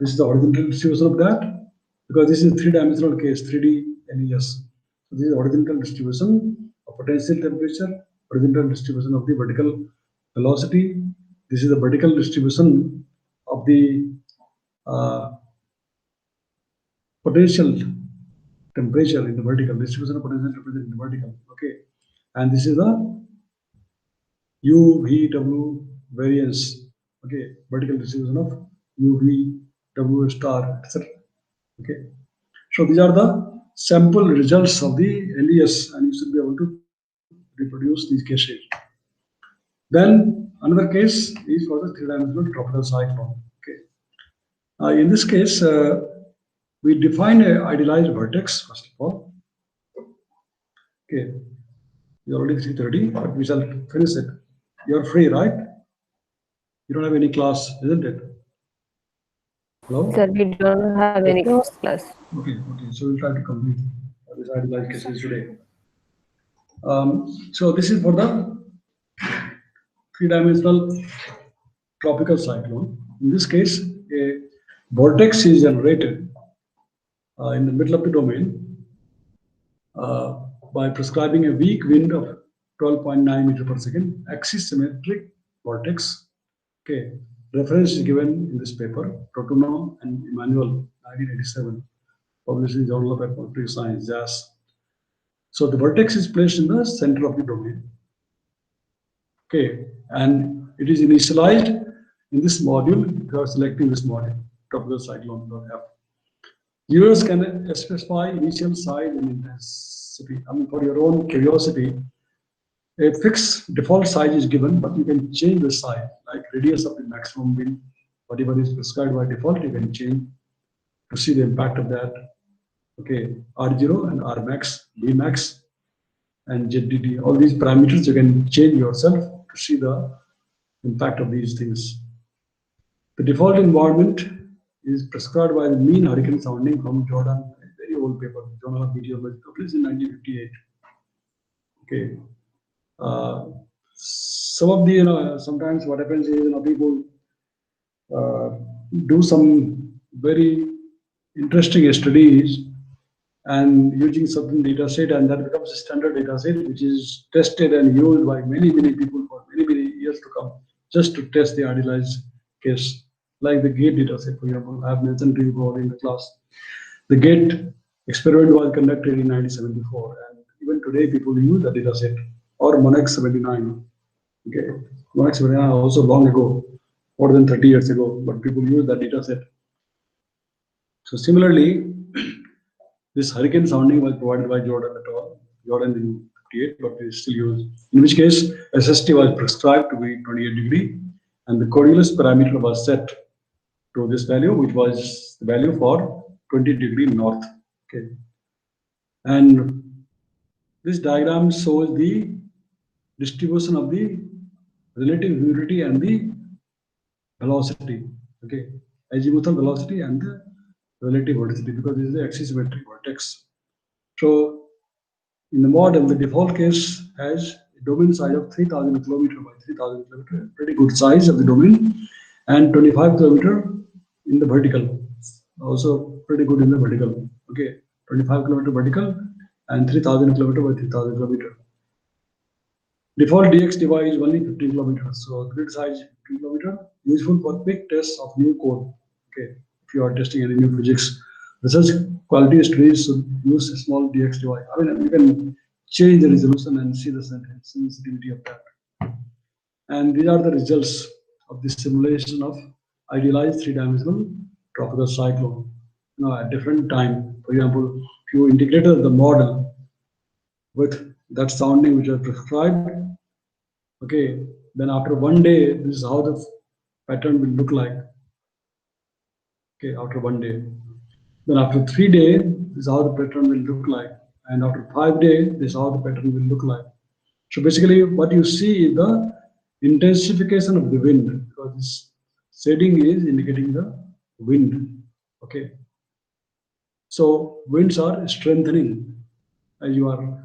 this is the horizontal distribution of that, because this is a 3-dimensional case, 3D LES. So this is horizontal distribution of potential temperature, horizontal distribution of the vertical velocity. This is the vertical distribution of the potential temperature in the vertical, distribution of potential temperature in the vertical. Okay, and this is the U, V, W variance. Okay, vertical distribution of U, V, W star, etc. Okay, so these are the sample results of the LES, and you should be able to reproduce these cases. Then another case is for the 3-dimensional tropical cyclone. Okay, in this case, we define an idealized vertex first of all. Okay, you're already 3:30, but we shall finish it. You're free, right? You don't have any class, isn't it? Hello? Sir, we don't have any class. Okay, so we'll try to complete this idealized cases today. So this is for the 3-dimensional tropical cyclone. In this case, a vortex is generated in the middle of the domain by prescribing a weak wind of 12.9 meter per second, axis symmetric vortex. Okay, reference is given in this paper, Protuno and Emmanuel, 1987, published in Journal of Atmospheric Science, JAS. So the vertex is placed in the center of the domain. Okay, and it is initialized in this module. You are selecting this module, tropical cyclone.f. Users can specify initial size and intensity. I mean, for your own curiosity, a fixed default size is given, but you can change the size, like radius of the maximum wind, whatever is prescribed by default, you can change to see the impact of that. Okay, R0 and Rmax, Vmax, and ZDD, all these parameters you can change yourself to see the impact of these things. The default environment is prescribed by the mean hurricane sounding from Jordan, a very old paper, Journal of Meteorology, published in 1958. Okay. Some of the, sometimes what happens is, people do some very interesting studies and using certain data set, and that becomes a standard data set which is tested and used by many people for many years to come, just to test the idealized case, like the GATE data set, for example. I have mentioned to you probably in the class. The GATE experiment was conducted in 1974, and even today people use the data set, or Monex 79. Okay, Monex 79 also long ago, more than 30 years ago, but people use that data set. So similarly, this hurricane sounding was provided by Jordan et al. Jordan in 58, but we still use, in which case SST was prescribed to be 28 degree, and the Coriolis parameter was set to this value, which was the value for 20 degree north. Okay, and this diagram shows the distribution of the relative humidity and the velocity. Okay, azimuthal velocity and the relative vorticity, because this is the axisymmetric vortex. So in the model, the default case has a domain size of 3000 kilometer by 3000 kilometer, pretty good size of the domain, and 25 kilometer in the vertical, also pretty good in the vertical. Okay, 25 kilometer vertical and 3000 kilometer by 3000 kilometer. Default dx dy is only 15 kilometers, so grid size 15 kilometer, useful for quick tests of new code. Okay, if you are testing any new physics, research quality studies should use a small dx dy. I mean, you can change the resolution and see the sensitivity of that. And these are the results of this simulation of idealized three-dimensional tropical cyclone. At different time, for example, if you integrated the model with that sounding which was prescribed, okay, then after 1 day, this is how the pattern will look like. Okay, after 1 day. Then after 3 days, this is how the pattern will look like. And after 5 days, this is how the pattern will look like. So basically, what you see is the intensification of the wind, because this shading is indicating the wind. Okay. So winds are strengthening as you are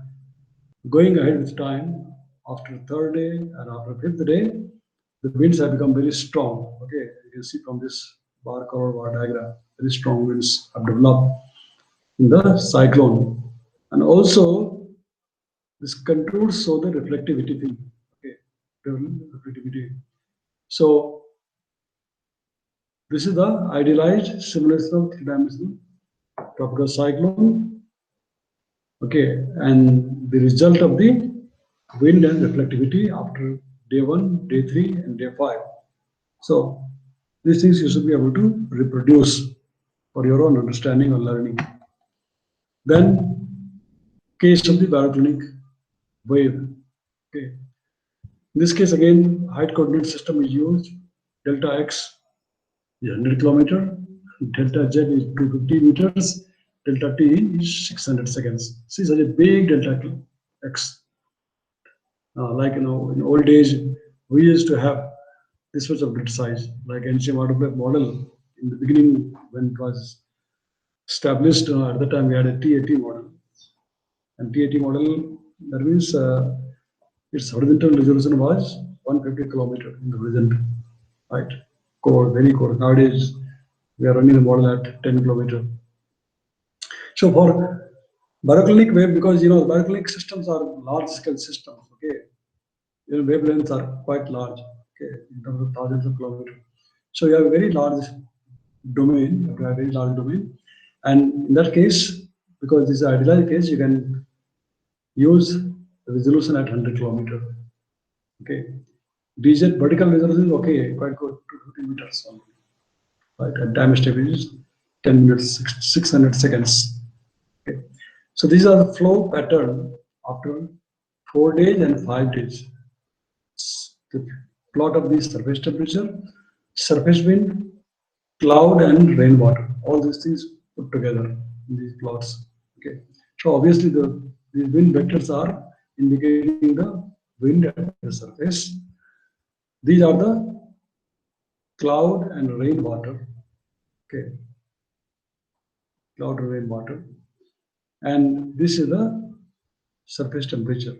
going ahead with time. After 3rd day and after 5th day, the winds have become very strong. Okay, you can see from this bar color bar diagram, very strong winds have developed in the cyclone. And also, this contours show the reflectivity thing. Okay, reflectivity. So this is the idealized simulation of three-dimensional tropical cyclone. Okay, and the result of the wind and reflectivity after day 1, day 3, and day 5. So these things you should be able to reproduce for your own understanding or learning. Then case of the baroclinic wave. Okay. In this case, again, height coordinate system is used. Delta x is 100 kilometer, delta z is 250 meters, delta t is 600 seconds. See, such a big delta x. Like in old days, we used to have this much of grid size, like NCM autograph model. In the beginning, when it was established, at the time we had a TAT model, and TAT model, that means its horizontal resolution was 150 kilometer in the horizontal, right? Core, very core. Nowadays, we are running the model at 10 kilometer. So for baroclinic wave, because baroclinic systems are large scale systems, okay, wavelengths are quite large, okay, in terms of thousands of kilometers. So you have a very large domain, and in that case, because this is an idealized case, you can use the resolution at 100 kilometer. Okay, DZ vertical resolution is okay, quite good, 250 meters only. Right, and time step is 10 minutes, 600 seconds. Okay, so these are the flow pattern after 4 days and 5 days. The plot of the surface temperature, surface wind, cloud, and rainwater. All these things put together in these plots. Okay, so obviously these wind vectors are indicating the wind at the surface. These are the cloud and rainwater. Okay, cloud and rainwater, and this is the surface temperature.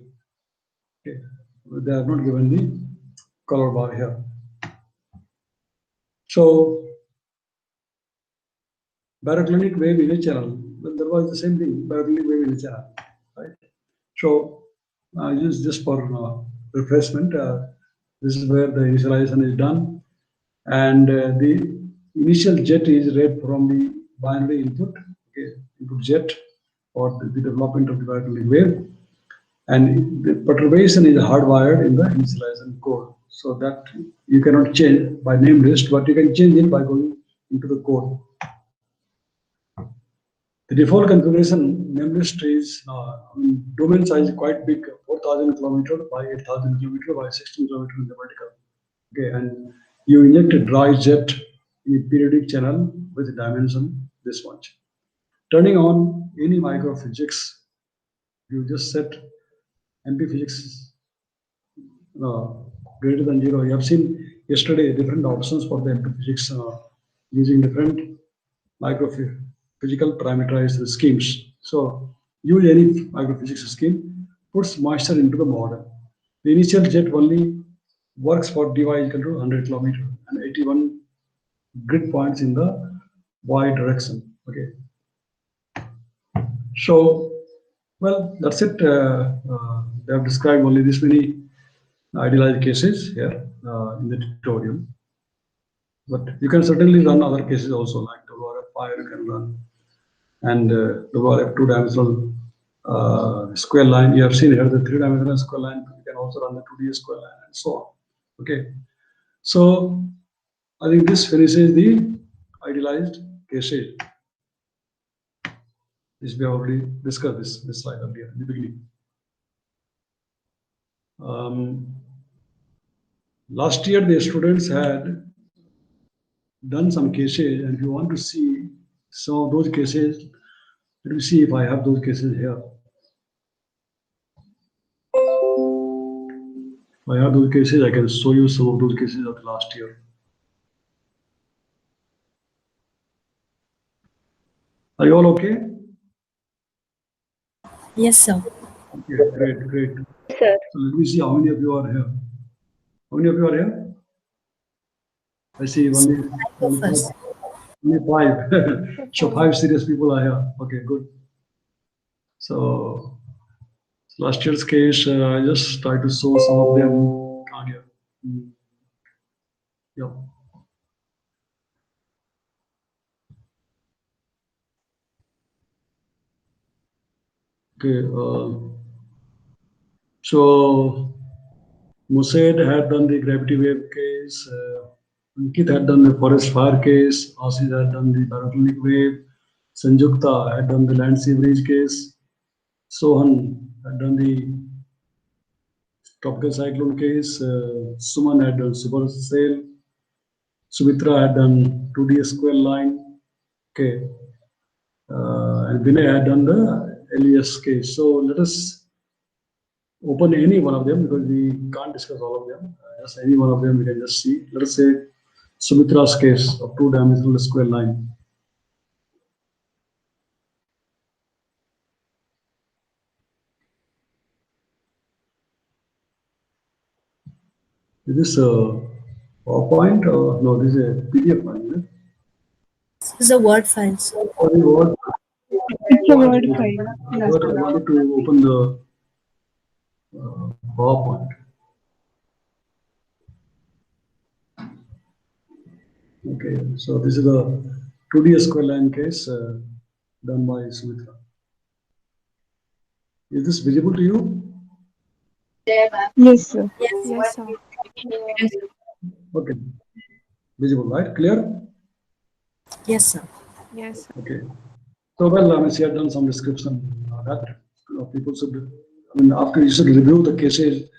Okay, they are not given the color bar here. So baroclinic wave in a channel. Well, there was the same thing, baroclinic wave in a channel, right? So just for refreshment, this is where the initialization is done, and the initial jet is read from the binary input, okay, input jet for the development of the baroclinic wave, and the perturbation is hardwired in the initialization code, so that you cannot change by name list, but you can change it by going into the code. The default configuration memory trees domain size is quite big, 4,000 kilometer by 8,000 kilometer by 16 kilometer in the vertical. Okay, and you inject a dry jet in a periodic channel with a dimension this much. Turning on any microphysics, you just set MP physics greater than 0. You have seen yesterday different options for the MP physics using different microphysical parameterized schemes. So use any microphysics scheme, puts moisture into the model. The initial jet only works for dy equal to 100 kilometer and 81 grid points in the y direction. Okay. So, well, that's it. They have described only this many idealized cases here in the tutorial. But you can certainly run other cases also, like WRF5 you can run, and WRF two-dimensional square line. You have seen here the three-dimensional square line. You can also run the 2D square line and so on. Okay. So I think this finishes the idealized cases. This we have already discussed this slide earlier in the beginning. Last year the students had done some cases, and if you want to see some of those cases, let me see if I have those cases here. If I have those cases, I can show you some of those cases of last year. Are you all okay? Yes, sir. Okay, great, great. Sir. So let me see how many of you are here. How many of you are here? I see only First. only 5. So 5 serious people are here. Okay, good. So last year's case, I just try to show some of them on here. Yeah. Okay. So Mused had done the gravity wave case. Ankit had done the forest fire case. Ashish had done the parabolic wave. Sanjukta had done the land sea bridge case. Sohan had done the tropical cyclone case. Suman had done supercell. Sumitra had done 2D square line. Okay. And Vinay had done the LES case. So let us open any one of them because we can't discuss all of them. Just any one of them we can just see. Let us say Sumitra's case of two-dimensional square line. Is this a PowerPoint or no? This is a PDF file. Isn't it? This is a word file, sir. Or the Word? It's a word file. I wanted to open the PowerPoint. Okay, so this is the 2D square line case done by Sumitra. Is this visible to you? Yes, sir. Yes, sir. Okay, visible, right? Clear? Yes, sir. Yes, sir. Okay. So well, she had done some description that people should, after you should review the cases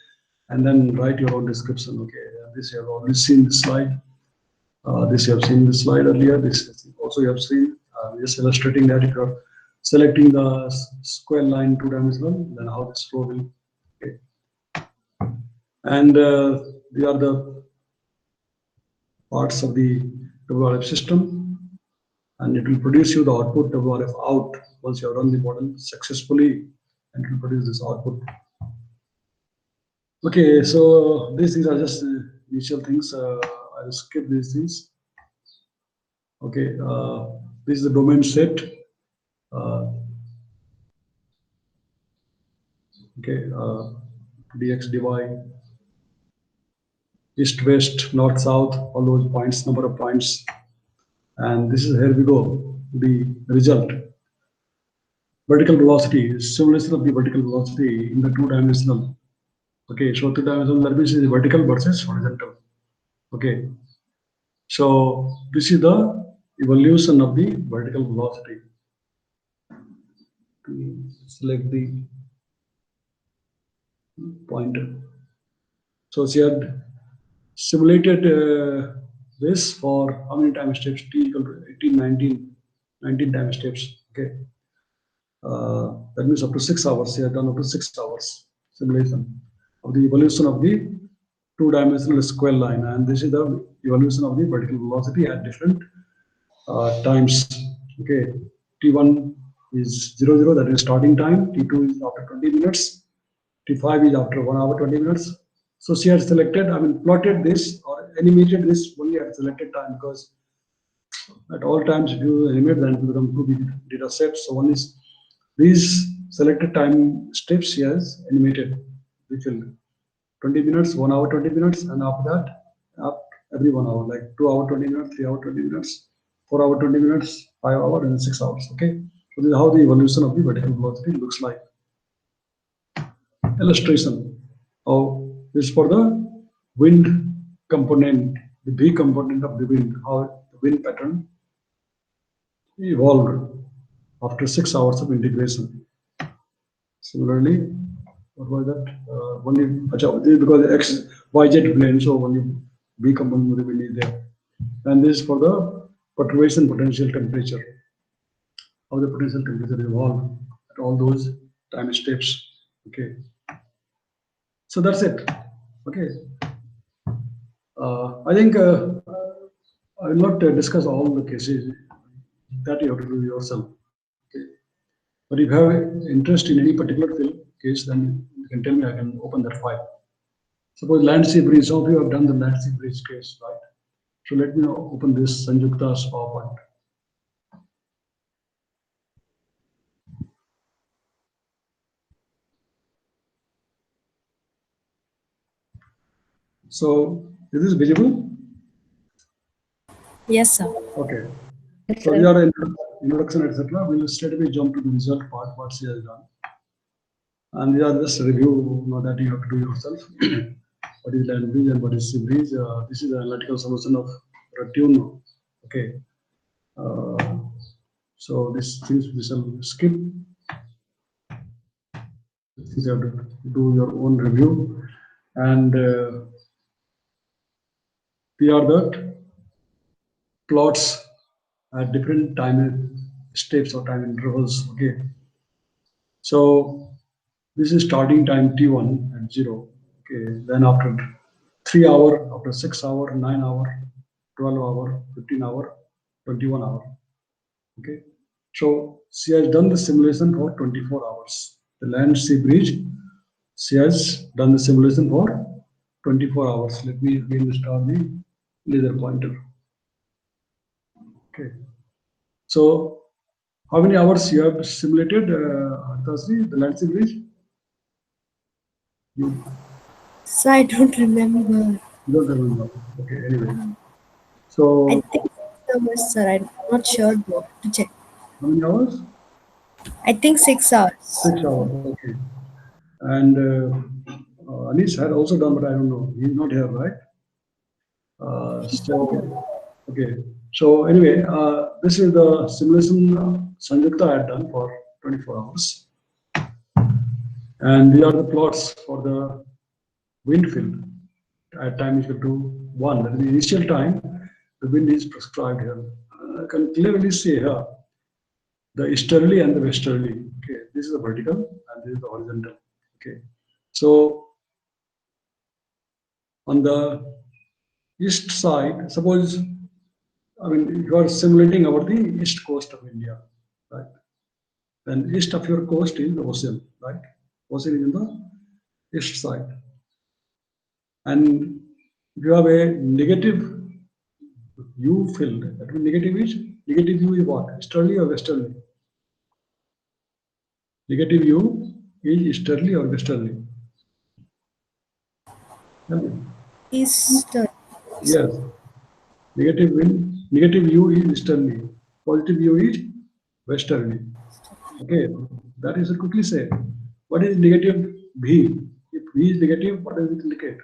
and then write your own description. Okay, this you have already seen this slide. This you have seen this slide earlier. This also you have seen. Just illustrating that if you are selecting the square line two-dimensional, then how this flow will. Okay. And they are the parts of the WRF system, and it will produce you the output WRF out once you have run the model successfully, and it will produce this output. Okay, so these are just initial things. I'll skip these things. Okay, this is the domain set. Okay, dx, dy, east, west, north, south, all those points, number of points. And this is, here we go, the result. Vertical velocity, simulation of the vertical velocity in the two-dimensional. Okay, so two-dimensional, that means is vertical versus horizontal. Okay, so this is the evolution of the vertical velocity. select the pointer. So she had simulated this for how many time steps? T equal to 18, 19 time steps. Okay. That means up to 6 hours. She had done up to 6 hours simulation of the evolution of the two-dimensional square line, and this is the evolution of the vertical velocity at different times. Okay, T1 is 00, that is starting time. T2 is after 20 minutes. T5 is after 1 hour 20 minutes. So she has selected, plotted this or animated this only at selected time, because at all times if you animate, then it will become two big data sets. So one is these selected time steps she has animated. We filled 20 minutes, 1 hour 20 minutes, and after that, every 1 hour, like 2 hour 20 minutes, 3 hour 20 minutes, 4 hour 20 minutes, 5 hour, and 6 hours. Okay, so this is how the evolution of the vertical velocity looks like. Illustration. How this is for the wind component, the V component of the wind, how the wind pattern evolved after 6 hours of integration. Similarly, what was that? Only because X, Y, Z plane, so only V component of the wind is there. And this is for the perturbation potential temperature. How the potential temperature evolved at all those time steps. Okay. So that's it. Okay. I think I will not discuss all the cases that you have to do yourself. Okay. But if you have interest in any particular case, then you can tell me, I can open that file. Suppose land sea bridge, some of you have done the land sea bridge case, right? So let me open this Sanjukta's PowerPoint. So is this visible? Yes, sir. Okay. So we are in introduction, etc. We will straight away jump to the result part, what she has done. And we are just review that you have to do yourself. What is land bridge and what is sea bridge? This is the analytical solution of Ratune. Okay. So these things we shall skip. You have to do your own review, and we are the plots at different time steps or time intervals. Okay. So this is starting time T1 at 0. Okay. Then after 3 hour, after 6 hour, 9 hour, 12 hour, 15 hour, 21 hour. Okay. So she has done the simulation for 24 hours. The land sea bridge, she has done the simulation for 24 hours. Let me again start the laser pointer. Okay. So how many hours you have simulated, Arthasri, the land sea bridge? So I don't remember. You don't remember. Okay, anyway. So I think so much, sir. I'm not sure though. To check. how many hours? I think 6 hours. 6 hours. Okay. And Anish had also done, but I don't know. He's not here, right? Okay. So anyway, this is the simulation Sanjukta had done for 24 hours. And these are the plots for the wind field at time equal to 1. That is the initial time the wind is prescribed here. I can clearly see here the easterly and the westerly. Okay, this is the vertical and this is the horizontal. Okay, so on the east side, suppose you are simulating over the east coast of India, right? Then east of your coast is the ocean, right? Ocean is in the east side, and if you have a negative U field, that means negative U is what? Easterly or westerly? Negative U is easterly or westerly? Easter. Yes. Negative U is easterly. Positive U is westerly. Okay. That is quickly say. What is negative V? If V is negative, what does it indicate?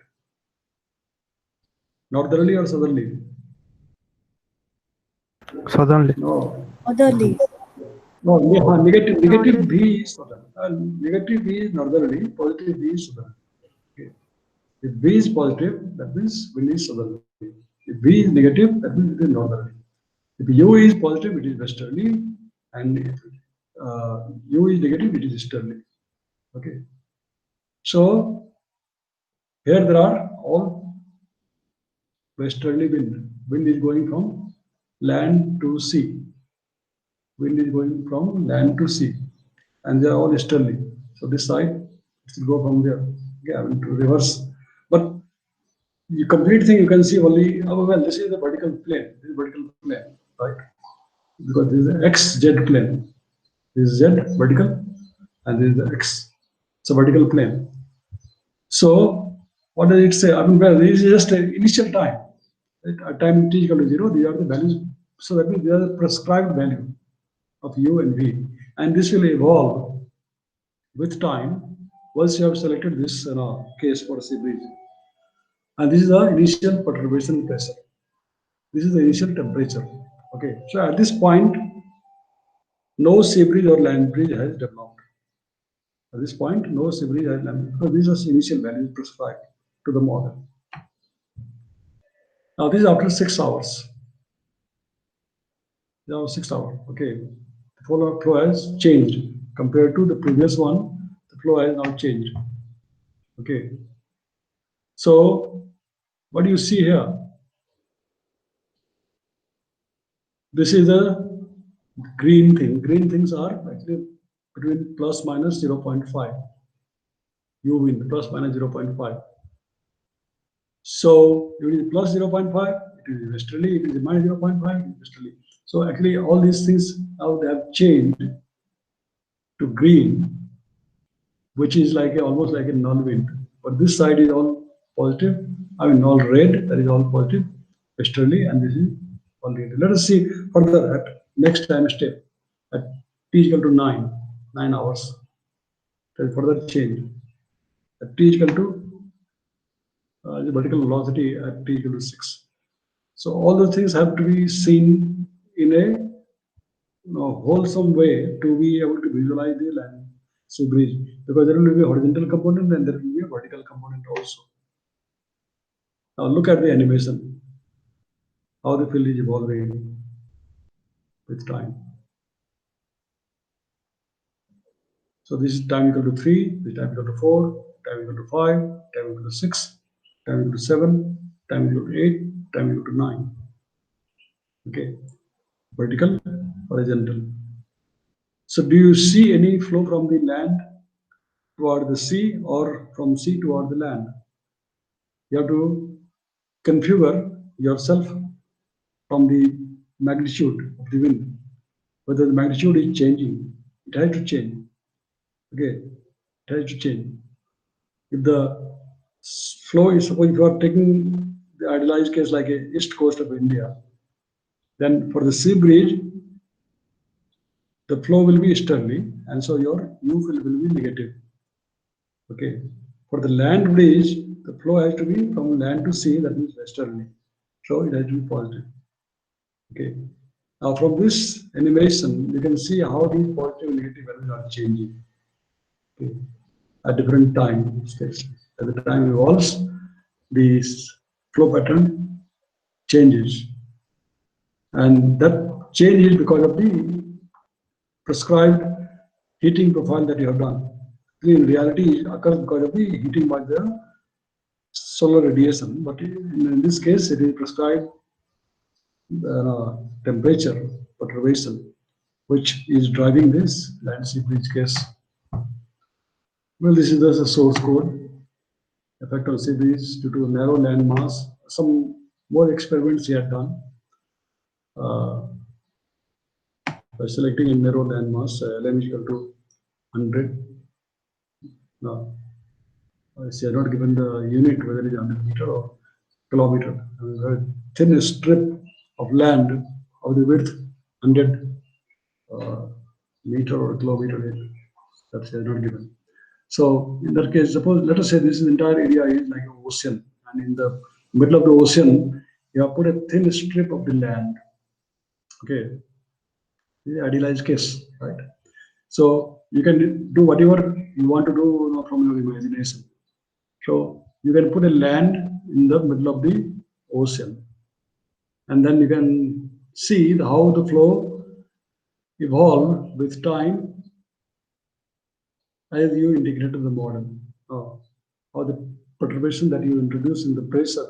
Northerly or southerly? Southerly. No. Otherly. No, negative V is southern. Negative V is northerly, positive V is southerly. Okay. If V is positive, that means wind is southerly. If V is negative, that means it is northerly. If U is positive, it is westerly, and if U is negative, it is easterly. Okay. So here there are all westerly wind. Wind is going from land to sea. Wind is going from land to sea, and they are all easterly. So this side it will go from there. Okay, I mean to reverse. But the complete thing you can see only. Oh well, this is the vertical plane. This is vertical plane, right? Because this is the XZ plane. This is Z vertical, and this is the X. It's a vertical plane. So what does it say? I mean, well, this is just an initial time. At time t equal to 0, these are the values. So that means they are the prescribed value of U and V, and this will evolve with time once you have selected this case for sea breeze. And this is the initial perturbation pressure. This is the initial temperature. Okay, so at this point, no sea breeze or land breeze has developed. At this point, no sea breeze has land breeze, because these are initial values prescribed to the model. Now this is after 6 hours. Now 6 hours. Okay, the flow has changed compared to the previous one. The flow has now changed. Okay, so what do you see here? This is the green thing. Green things are actually between plus minus 0.5. U wind plus minus 0.5. So if it is plus 0.5, it is westerly. If it is minus 0.5, it is westerly. So actually all these things now they have changed to green, which is like almost like a null wind. But this side is all positive. I mean all red, that is all positive, westerly, and this is all red. Let us see further at next time step at t is equal to 9 hours. There is further change. At t is equal to the vertical velocity at t equal to 6. So all those things have to be seen in a wholesome way to be able to visualize the land sea breeze, because there will be a horizontal component and there will be a vertical component also. Now look at the animation, how the field is evolving with time. So this is time equal to 3, this is time equal to 4, time equal to 5, time equal to 6, time equal to 7, time equal to 8, time equal to 9. Okay, vertical, horizontal. So do you see any flow from the land toward the sea or from sea toward the land? You have to configure yourself from the magnitude of the wind. Whether the magnitude is changing, it has to change. Okay, it has to change. If the flow is, suppose if you are taking the idealized case like a east coast of India, then for the sea breeze, the flow will be easterly, and so your U will be negative. Okay, for the land breeze, the flow has to be from land to sea, that means westerly. So it has to be positive. Okay. Now from this animation, you can see how these positive and negative values are changing. Okay. At different time stages. As the time evolves, the flow pattern changes. And that change is because of the prescribed heating profile that you have done. In reality, it occurs because of the heating by the solar radiation, but in this case, it is prescribed temperature perturbation, which is driving this land sea breeze case. Well, this is the source code. Effect on sea breeze due to narrow land mass. Some more experiments he had done. By selecting a narrow land mass, Lm is equal to 100. Now, she had not given the unit, whether it is 100 meter or kilometer. A thin strip of land of the width 100 meter or kilometer, that she has not given. So in that case, suppose let us say this entire area is like an ocean, and in the middle of the ocean, you have put a thin strip of the land. Okay, the idealized case, right? So you can do whatever you want to do from your imagination. So you can put a land in the middle of the ocean, and then you can see how the flow evolve with time as you integrate the model. How the perturbation that you introduce in the pressure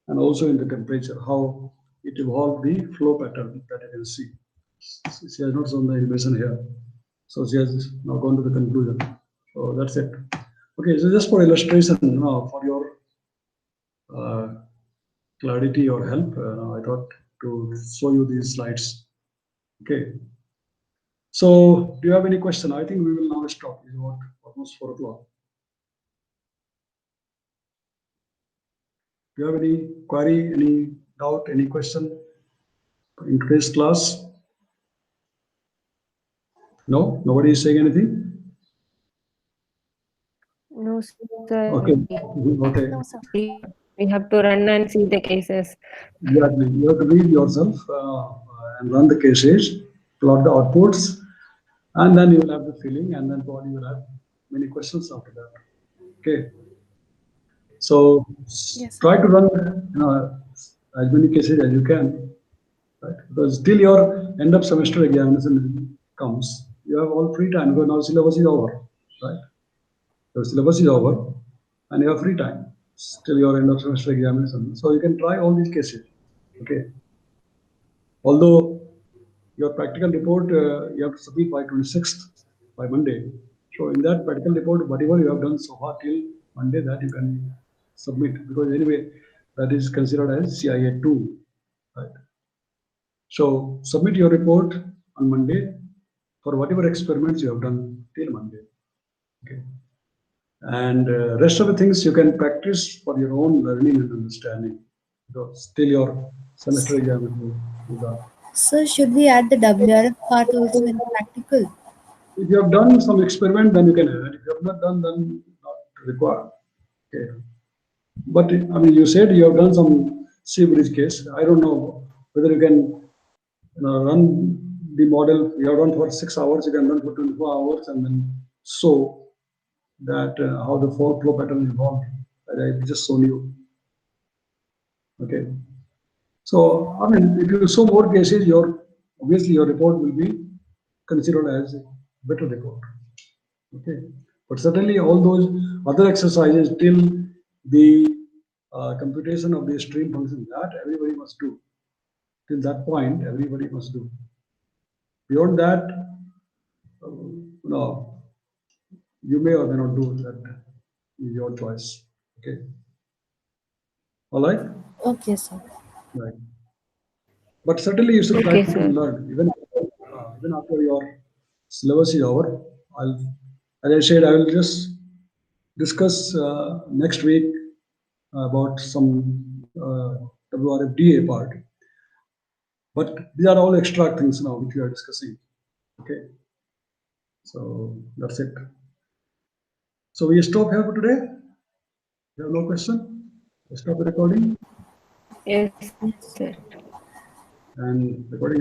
and also in the temperature, how it evolved the flow pattern that you can see. She has not shown the animation here. So she has now gone to the conclusion. So that's it. Okay, so just for illustration, for your clarity or help, I thought to show you these slides. Okay. So do you have any question? I think we will now stop. It's about almost 4 o'clock. Do you have any query, any doubt, any question in today's class? No? Nobody is saying anything? No, sir. Okay. Okay. No, sir. We have to run and see the cases. Exactly. You have to read yourself and run the cases, plot the outputs, and then you will have the feeling, and then probably you will have many questions after that. Okay. So Yes. try to run as many cases as you can, right? Because till your end of semester examination comes, you have all free time because now syllabus is over, right? The syllabus is over, and you have free time till your end of semester examination. So you can try all these cases. Okay. Although your practical report you have to submit by 26th, by Monday. So in that practical report, whatever you have done so far till Monday, that you can submit, because anyway, that is considered as CIA 2, right? So submit your report on Monday for whatever experiments you have done till Monday. Okay. And rest of the things you can practice for your own learning and understanding. Because till your semester exam is up. So should we add the WRF part also in the practical? If you have done some experiment, then you can add. If you have not done, then not required. Okay. But I mean, you said you have done some sea bridge case. I don't know whether you can run the model. You have run for 6 hours. You can run for 24 hours and then show that how the flow pattern evolved. I just shown you. Okay. So I mean, if you show more cases, obviously your report will be considered as a better report. Okay, but certainly all those other exercises till the computation of the stream function, that everybody must do. Till that point, everybody must do. Beyond that, no, you may or may not do that. Is your choice. Okay. All right. Okay, sir. Right. But certainly you should try Okay, to sir. learn even after your syllabus is over. As I said, I will just discuss next week about some WRFDA part. But these are all extra things now which we are discussing. Okay. So that's it. So we stop here for today. You have no question? Stop the recording Yes, sir. and recording.